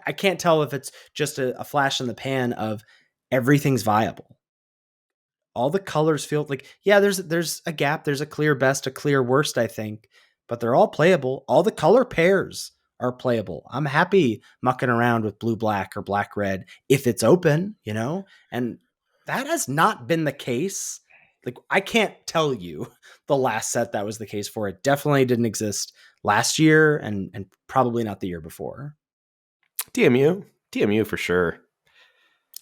I can't tell if it's just a flash in the pan of everything's viable. All the colors feel like, yeah, there's a gap, there's a clear best, a clear worst, I think, but they're all playable. All the color pairs are playable. I'm happy mucking around with blue black or black red if it's open, and that has not been the case. Like, I can't tell you the last set that was the case for. It definitely didn't exist last year, and probably not the year before. DMU for sure.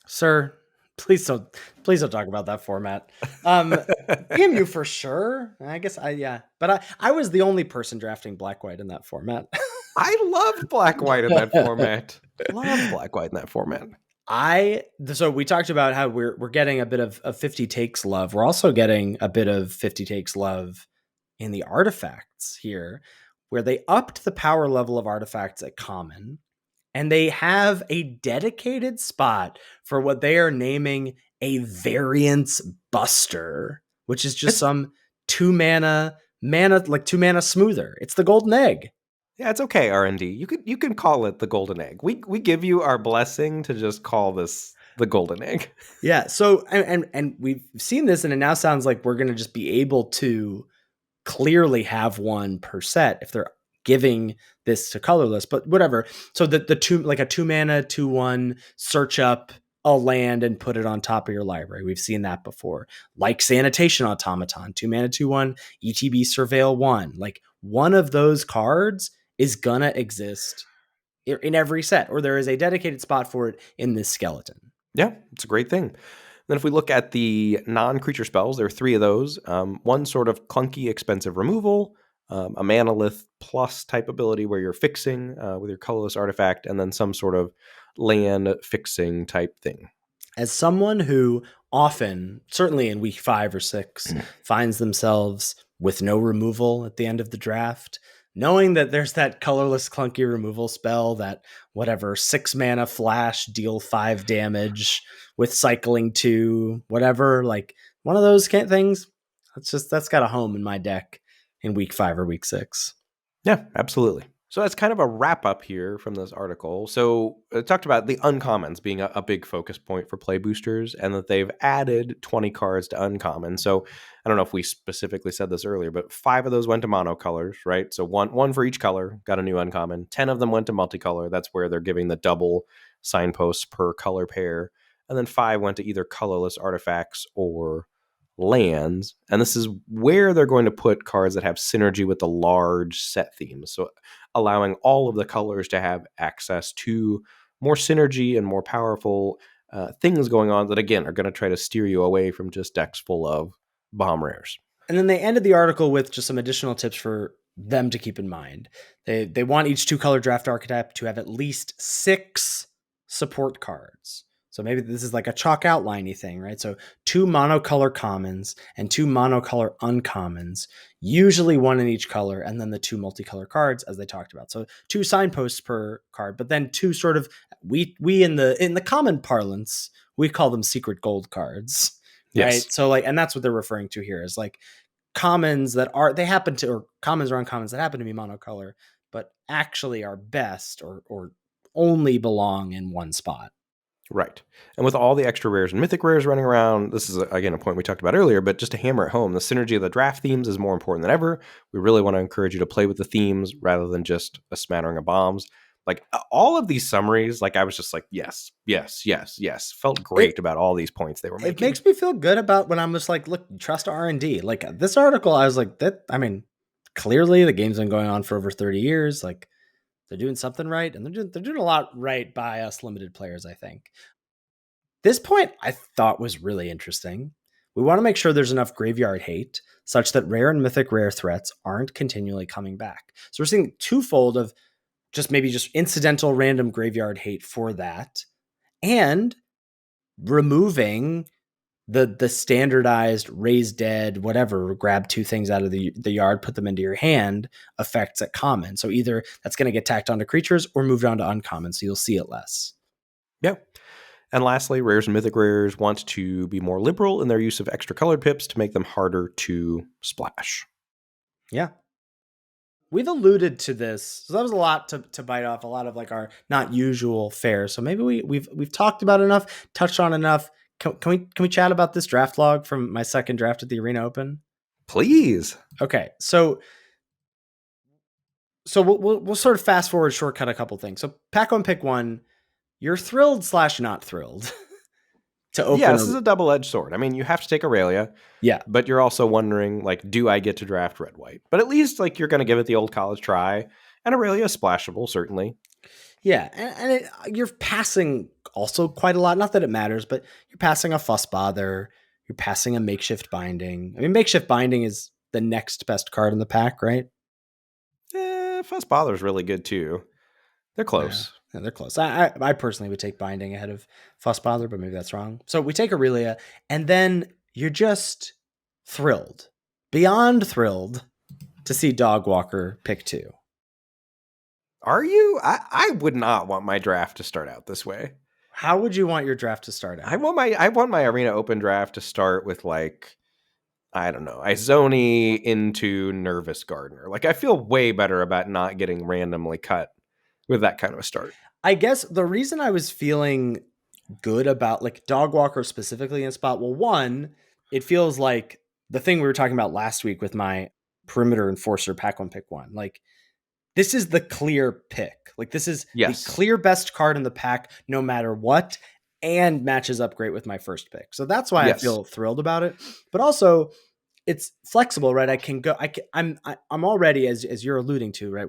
Sir, please don't talk about that format. DMU for sure. I guess but I was the only person drafting black white in that format. I loved black white in that format. Love black white in that format. So we talked about how we're getting a bit of 50 takes love. We're also getting a bit of 50 takes love in the artifacts here, where they upped the power level of artifacts at common. And they have a dedicated spot for what they are naming a variance buster, which is just some 2 mana smoother. It's the golden egg. Yeah, it's okay, R&D. You can call it the golden egg. We give you our blessing to just call this the golden egg. Yeah. So and we've seen this, and it now sounds like we're gonna just be able to clearly have one per set if they're giving this to colorless, but whatever. So the two, like a 2 mana 2/1 search up a land and put it on top of your library. We've seen that before. Like Sanitation Automaton, 2 mana 2/1 ETB Surveil 1. Like one of those cards is gonna exist in every set, or there is a dedicated spot for it in this skeleton. Yeah, it's a great thing. Then if we look at the non-creature spells, there are 3 of those. One sort of clunky, expensive removal, a manalith plus type ability where you're fixing with your colorless artifact, and then some sort of land fixing type thing. As someone who often, certainly in week 5 or 6, finds themselves with no removal at the end of the draft, knowing that there's that colorless clunky removal spell, that whatever 6 mana flash, deal 5 damage with cycling 2, whatever, like one of those things, that's got a home in my deck in week 5 or week 6. Yeah, absolutely. So that's kind of a wrap up here from this article. So it talked about the uncommons being a big focus point for play boosters, and that they've added 20 cards to uncommon. So I don't know if we specifically said this earlier, but 5 of those went to monocolors, right? So one for each color got a new uncommon. 10 of them went to multicolor. That's where they're giving the double signposts per color pair. And then 5 went to either colorless artifacts or lands, and this is where they're going to put cards that have synergy with the large set themes, so allowing all of the colors to have access to more synergy and more powerful things going on that, again, are going to try to steer you away from just decks full of bomb rares. And then they ended the article with just some additional tips for them to keep in mind. They want each 2-color draft archetype to have at least 6 support cards. So maybe this is like a chalk outliney thing, right? So 2 monocolor commons and 2 monocolor uncommons, usually 1 in each color, and then the 2 multicolor cards, as they talked about. So 2 signposts per card, but then 2 sort of, we in the common parlance, we call them secret gold cards. Right. Yes. So like, and that's what they're referring to here is like commons that are, they happen to, or commons or uncommons that happen to be monocolor, but actually are best or only belong in one spot. Right. And with all the extra rares and mythic rares running around, this is, again, a point we talked about earlier, but just to hammer it home, the synergy of the draft themes is more important than ever. We really want to encourage you to play with the themes rather than just a smattering of bombs. Like all of these summaries, like I was just like, yes, yes, yes, yes. Felt great about all these points they were making. It makes me feel good about when I'm just like, look, trust R&D. Like this article, I was like, that, I mean, clearly the game's been going on for over 30 years. Like they're doing something right, and they're doing a lot right by us limited players, I think. This point I thought was really interesting. We want to make sure there's enough graveyard hate such that rare and mythic rare threats aren't continually coming back. So we're seeing twofold of maybe just incidental random graveyard hate for that, and removing the standardized raise dead, whatever, grab 2 things out of the yard, put them into your hand effects at common. So either that's going to get tacked onto creatures or moved on to uncommon, so you'll see it less. Yeah. And lastly, rares and mythic rares want to be more liberal in their use of extra colored pips to make them harder to splash. Yeah. We've alluded to this. So that was a lot to bite off, a lot of like our not usual fare. So maybe we've talked about enough, touched on enough. Can we chat about this draft log from my second draft at the Arena Open? Please. Okay. So we'll sort of fast forward, shortcut a couple things. So pack one, pick one. You're thrilled / not thrilled to open. Yeah, this is a double-edged sword. I mean, you have to take Aurelia. Yeah. But you're also wondering, like, do I get to draft red-white? But at least, like, you're going to give it the old college try. And Aurelia is splashable, certainly. Yeah, and you're passing also quite a lot. Not that it matters, but you're passing a fuss bother. You're passing a makeshift binding. I mean, makeshift binding is the next best card in the pack, right? Fuss bother is really good, too. They're close. Yeah, they're close. I personally would take binding ahead of fuss bother, but maybe that's wrong. So we take Aurelia, and then you're just thrilled, beyond thrilled, to see Dogwalker pick 2. Are you? I would not want my draft to start out this way. How would you want your draft to start out? I want my Arena Open draft to start with like I don't know, Izoni into Nervous Gardener. Like, I feel way better about not getting randomly cut with that kind of a start. I guess the reason I was feeling good about like Dog Walker specifically in spot, well, one, it feels like the thing we were talking about last week with my Perimeter Enforcer pack one pick one. Like, this is the clear pick. Like, this is the Yes. clear best card in the pack, no matter what, and matches up great with my first pick. So that's why I Yes. feel thrilled about it. But also, it's flexible, right? I can go. I'm already, as you're alluding to, right?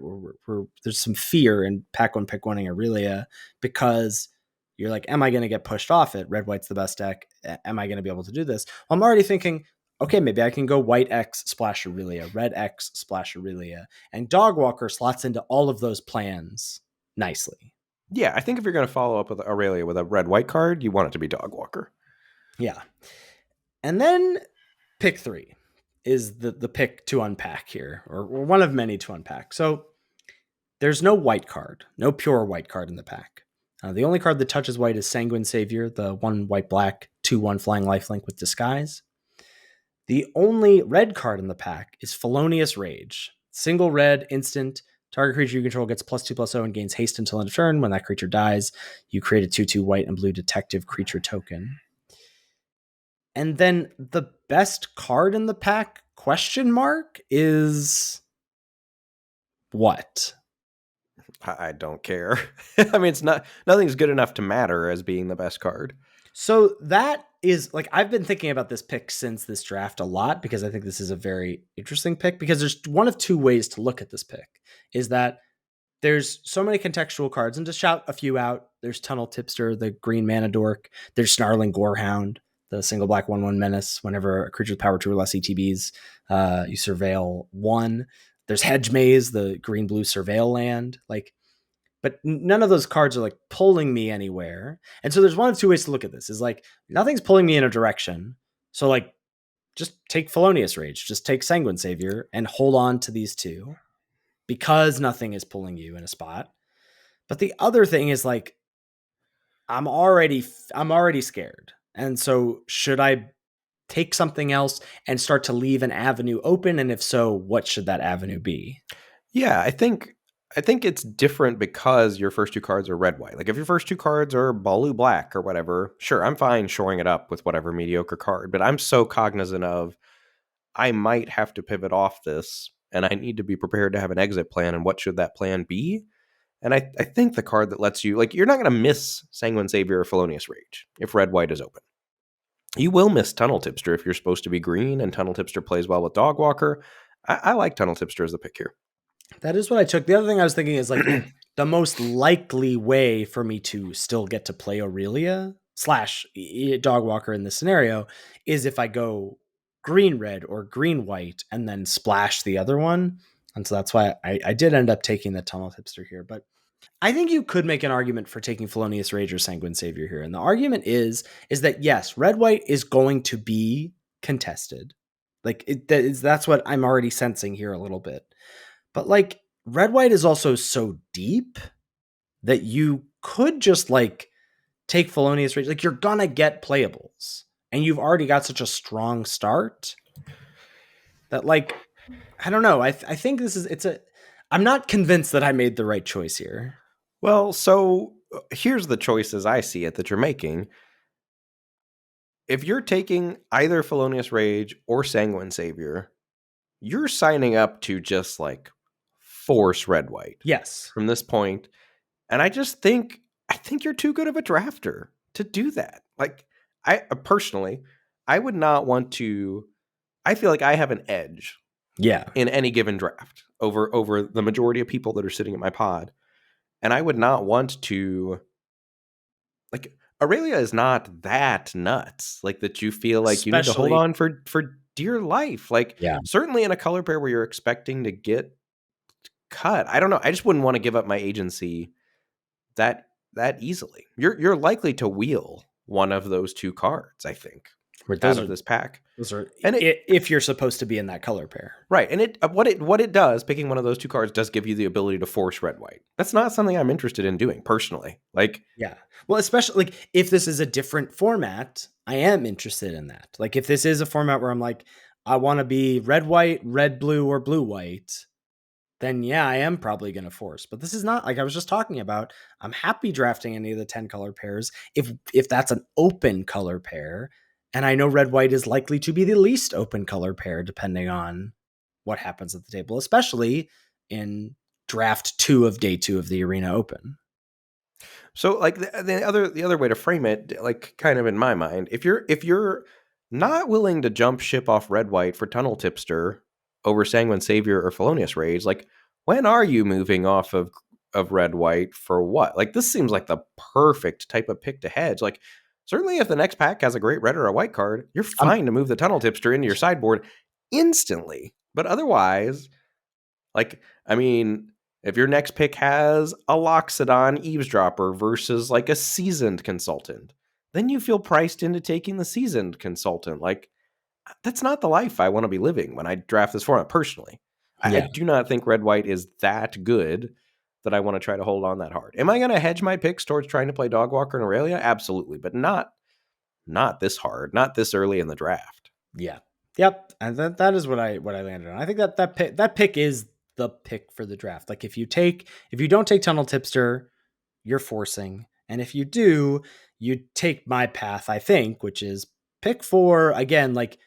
There's some fear in pack one pick oneing Aurelia because you're like, am I going to get pushed off it? Red white's the best deck. Am I going to be able to do this? Well, I'm already thinking, okay, maybe I can go white X splash Aurelia, red X splash Aurelia, and Dog Walker slots into all of those plans nicely. Yeah, I think if you're going to follow up with Aurelia with a red white card, you want it to be Dog Walker. Yeah, and then pick three is the pick to unpack here, or one of many to unpack. So there's no white card, no pure white card in the pack. The only card that touches white is Sanguine Savior, the 1 white black 2/1 flying lifelink with disguise. The only red card in the pack is Felonious Rage. Single red, instant. Target creature you control gets +2/+0 and gains haste until end of turn. When that creature dies, you create a 2/2 white and blue detective creature token. And then the best card in the pack, question mark, is what? I don't care. I mean, nothing's good enough to matter as being the best card. So that is like, I've been thinking about this pick since this draft a lot because I think this is a very interesting pick because there's one of two ways to look at this pick is that there's so many contextual cards, and to shout a few out, there's Tunnel Tipster, the green mana dork. There's Snarling Gorehound, the single black 1/1 menace. Whenever a creature with power 2 or less ETBs, you surveil 1. There's Hedge Maze, the green blue surveil land. Like, but none of those cards are like pulling me anywhere. And so there's one of two ways to look at this: is like nothing's pulling me in a direction. So like, just take Felonious Rage, just take Sanguine Savior, and hold on to these two because nothing is pulling you in a spot. But the other thing is like, I'm already scared. And so should I take something else and start to leave an avenue open? And if so, what should that avenue be? Yeah, I think it's different because your first two cards are red white. Like if your first two cards are blue black or whatever, sure, I'm fine shoring it up with whatever mediocre card, but I'm so cognizant of I might have to pivot off this and I need to be prepared to have an exit plan, and what should that plan be? And I think the card that lets you, like, you're not going to miss Sanguine Savior or Felonious Rage if red white is open. You will miss Tunnel Tipster if you're supposed to be green, and Tunnel Tipster plays well with Dog Walker. I like Tunnel Tipster as the pick here. That is what I took. The other thing I was thinking is like the most likely way for me to still get to play Aurelia / Dog Walker in this scenario is if I go green red or green white and then splash the other one. And so that's why I did end up taking the Tunnel Tipster here. But I think you could make an argument for taking Felonious Rage or Sanguine Savior here. And the argument is that yes, red white is going to be contested. Like that's what I'm already sensing here a little bit. But like red white is also so deep that you could just like take Felonious Rage. Like you're gonna get playables, and you've already got such a strong start that like I don't know. I think I'm not convinced that I made the right choice here. Well, so here's the choices I see it that you're making. If you're taking either Felonious Rage or Sanguine Savior, you're signing up to just like force red white. Yes. From this point. And I think you're too good of a drafter to do that. Like, I personally, I would not want to. I feel like I have an edge. Yeah. In any given draft over the majority of people that are sitting at my pod. And I would not want to, like, Aurelia is not that nuts. Like that you feel like you need to hold on for dear life. Like, yeah. Certainly in a color pair where you're expecting to get cut. I don't know. I just wouldn't want to give up my agency that easily. You're likely to wheel one of those two cards, I think, out of this pack. Those are, and if you're supposed to be in that color pair, right? And what it does, picking one of those two cards does give you the ability to force red white. That's not something I'm interested in doing personally. Like, yeah, well, especially like if this is a different format, I am interested in that. Like if this is a format where I'm like, I want to be red white, red blue, or blue white, then yeah, I am probably going to force. But this is not like I was just talking about. I'm happy drafting any of the 10 color pairs if that's an open color pair, and I know red white is likely to be the least open color pair depending on what happens at the table, especially in draft 2 of day 2 of the Arena Open. So like the other way to frame it, like kind of in my mind, if you're not willing to jump ship off red white for Tunnel Tipster over Sanguine Savior or Felonious Rage, like when are you moving off of red white for what? Like this seems like the perfect type of pick to hedge. Like certainly if the next pack has a great red or a white card, you're I'm fine to move the Tunnel Tipster into your sideboard instantly. But otherwise, like, I mean, if your next pick has a Loxodon Eavesdropper versus like a Seasoned Consultant, then you feel priced into taking the Seasoned Consultant. Like, that's not the life I want to be living when I draft this format personally. I yeah. do not think red white is that good that I want to try to hold on that hard. Am I going to hedge my picks towards trying to play Dogwalker and Aurelia? Absolutely, but not this hard, not this early in the draft. Yeah. Yep. And that is what I landed on. I think that pick is the pick for the draft. Like if you don't take Tunnel Tipster, you're forcing. And if you do, you take my path, I think, which is pick 4 again, like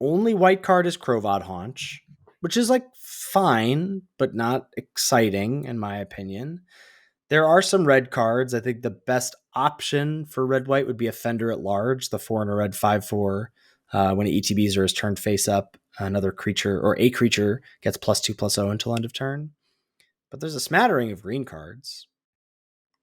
only white card is Crovad Haunch, which is like fine, but not exciting in my opinion. There are some red cards. I think the best option for red white would be Offender at Large, the 4 and a red 5/4. When it ETBs or is turned face up, another creature or a creature gets +2/+0 until end of turn. But there's a smattering of green cards.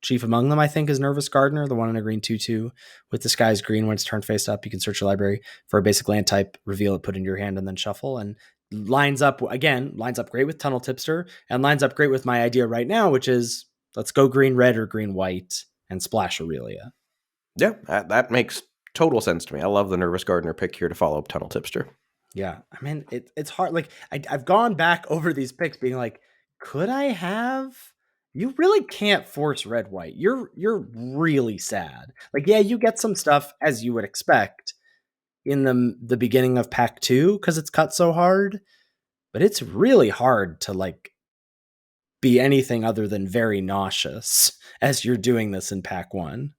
Chief among them, I think, is Nervous Gardener, the one in a green 2/2 with Disguise Green. When it's turned face up, you can search your library for a basic land type, reveal it, put it into your hand, and then shuffle. And lines up great with Tunnel Tipster, and lines up great with my idea right now, which is let's go green red or green white and splash Aurelia. Yeah, that makes total sense to me. I love the Nervous Gardener pick here to follow up Tunnel Tipster. Yeah, I mean it's hard. Like I've gone back over these picks, being like, could I have? You really can't force red white. You're really sad. Like yeah, you get some stuff as you would expect in the beginning of pack 2 because it's cut so hard, but it's really hard to like be anything other than very nauseous as you're doing this in pack 1.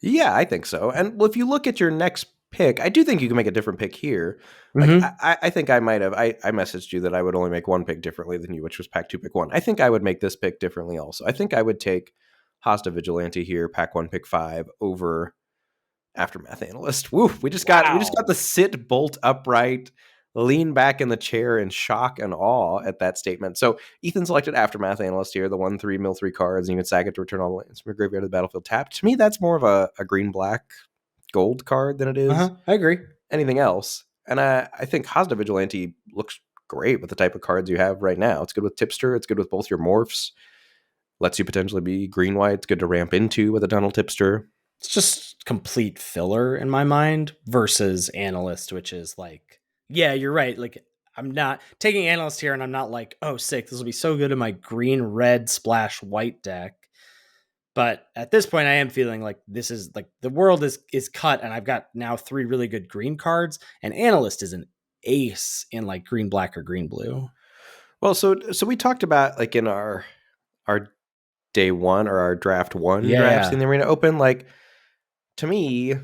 Yeah, I think so. And well, if you look at your next pick, I do think you can make a different pick here. Like Mm-hmm. I think I might have I messaged you that I would only make one pick differently than you, which was pack 2 pick 1. I think I would make this pick differently also. I think I would take Hasta Vigilante here, pack 1 pick 5 over Aftermath Analyst. Woo, we just got the sit bolt upright, lean back in the chair in shock and awe at that statement. So Ethan selected Aftermath Analyst here, the 1/3 mill 3 cards, and you can sack it to return all the lands from your graveyard to the battlefield tapped. To me, that's more of a green black gold card than it is I agree. anything else. And I think Hazda Vigilante looks great with the type of cards you have right now. It's good with Tipster, it's good with both your morphs. Lets you potentially be green white. It's good to ramp into with a Tunnel Tipster. It's just complete filler in my mind versus Analyst, which is like, yeah, you're right. Like, I'm not taking Analyst here, and I'm not like, oh, sick, this will be so good in my green, red, splash, white deck. But at this point, I am feeling like this is like the world is cut, and I've got now 3 really good green cards, and Analyst is an ace in like green, black, or green, blue. Well, so we talked about like in our day 1 or our draft 1 drafts in Yeah, the Arena Open, like to me,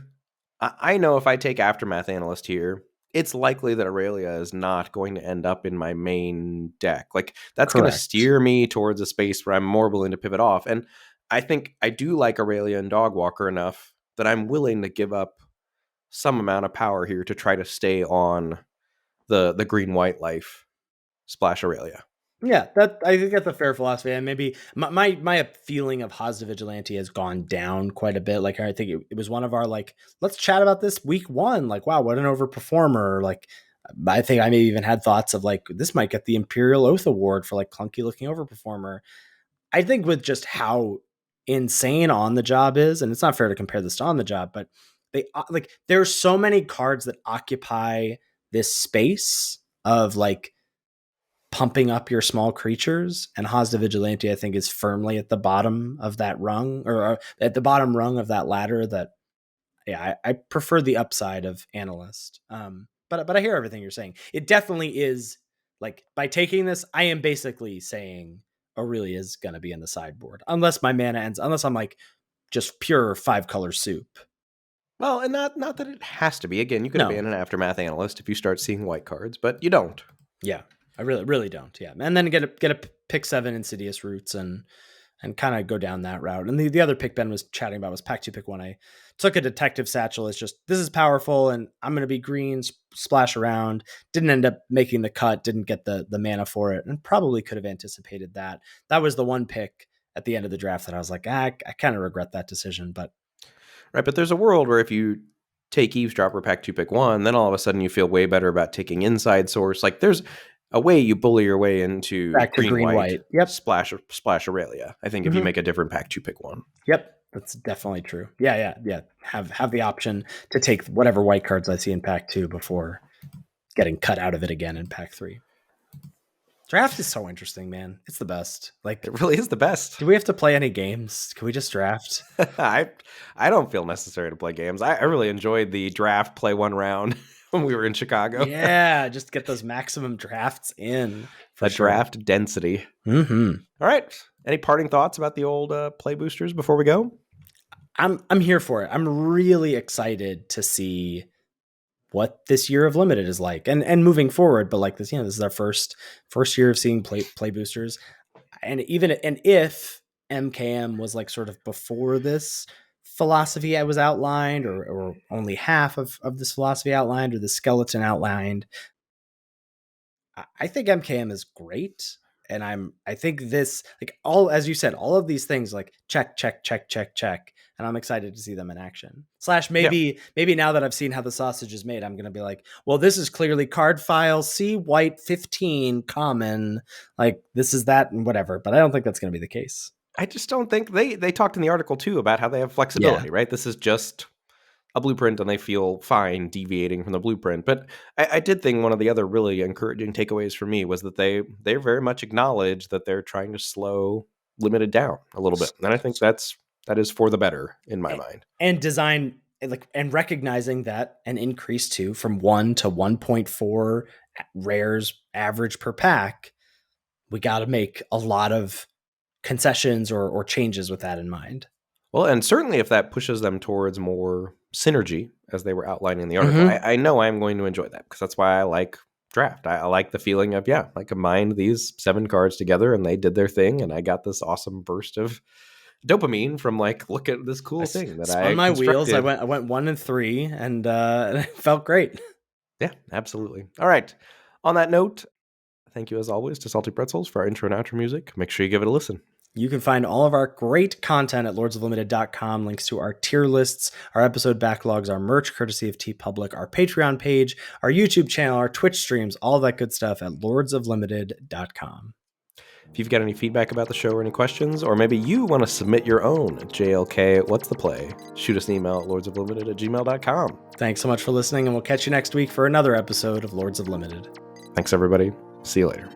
I know if I take Aftermath Analyst here, it's likely that Aurelia is not going to end up in my main deck. Like that's going to correct. steer me towards a space where I'm more willing to pivot off. And I think I do like Aurelia and Dogwalker enough that I'm willing to give up some amount of power here to try to stay on the green white life splash Aurelia. Yeah, that I think that's a fair philosophy, and maybe my feeling of Hazda Vigilante has gone down quite a bit. Like I think it was one of our like, let's chat about this week 1. Like, wow, what an overperformer! Like, I think I maybe even had thoughts of like this might get the Imperial Oath Award for like clunky looking overperformer. I think with just how insane on the job is, and it's not fair to compare this to on the job, but they like there's so many cards that occupy this space of like pumping up your small creatures, and Hazda Vigilante I think is firmly at the bottom of that rung, or at the bottom rung of that ladder. That yeah, I prefer the upside of Analyst. But I hear everything you're saying. It definitely is, like, by taking this, I am basically saying Aurelia is going to be in the sideboard unless my mana ends, unless I'm like just pure 5-color soup. Well, and not that it has to be. Again, you could No. abandon Aftermath Analyst if you start seeing white cards, but you don't. Yeah, I really don't. Yeah, and then get a pick 7 Insidious Roots and kind of go down that route. And the other pick Ben was chatting about was pack 2 pick 1. I took a Detective Satchel. It's just, this is powerful and I'm going to be green, splash around. Didn't end up making the cut, didn't get the mana for it, and probably could have anticipated that. That was the one pick at the end of the draft that I was like, I kind of regret that decision. But right, but there's a world where if you take Eavesdropper, pack 2 pick 1, then all of a sudden you feel way better about taking Inside Source. Like, there's a way you bully your way into back to green white. Yep. Splash Aurelia. I think if you make a different pack 2 pick 1. Yep. That's definitely true. Yeah. Have the option to take whatever white cards I see in pack 2 before getting cut out of it again in pack 3. Draft is so interesting, man. It's the best. Like, it really is the best. Do we have to play any games? Can we just draft? I don't feel necessary to play games. I really enjoyed the draft, play one round when we were in Chicago. Yeah, just get those maximum drafts in. That draft density. Mm-hmm. All right. Any parting thoughts about the old play boosters before we go? I'm here for it. I'm really excited to see what this year of Limited is like, and moving forward. But like this, this is our first year of seeing play boosters, and if MKM was like sort of before this philosophy I was outlined, or only half of this philosophy outlined, or the skeleton outlined, I think MKM is great. And I think this, like, all, as you said, all of these things, like check. And I'm excited to see them in action. / maybe now that I've seen how the sausage is made, I'm going to be like, well, this is clearly card file C white 15 common. Like, this is that and whatever. But I don't think that's going to be the case. I just don't think they talked in the article too about how they have flexibility, right? This is just a blueprint and they feel fine deviating from the blueprint. But I did think one of the other really encouraging takeaways for me was that they very much acknowledge that they're trying to slow Limited down a little bit. And I think that is for the better in my mind. And design, like, and recognizing that an increase from 1 to 1.4 rares average per pack, we got to make a lot of concessions or changes with that in mind. Well, and certainly if that pushes them towards more synergy, as they were outlining in the article, I know I'm going to enjoy that, because that's why I like draft. I like the feeling of, I combined these 7 cards together and they did their thing, and I got this awesome burst of dopamine from, like, look at this cool thing that I spun my constructed. wheels. I went 1 and 3, and it felt great. Yeah, absolutely. All right. On that note, thank you as always to Salty Pretzels for our intro and outro music. Make sure you give it a listen. You can find all of our great content at lordsoflimited.com. Links to our tier lists, our episode backlogs, our merch courtesy of TeePublic, our Patreon page, our YouTube channel, our Twitch streams, all that good stuff at lordsoflimited.com. If you've got any feedback about the show or any questions, or maybe you want to submit your own JLK What's the Play, shoot us an email at lordsofunlimited@gmail.com. Thanks so much for listening, and we'll catch you next week for another episode of Lords of Limited. Thanks, everybody. See you later.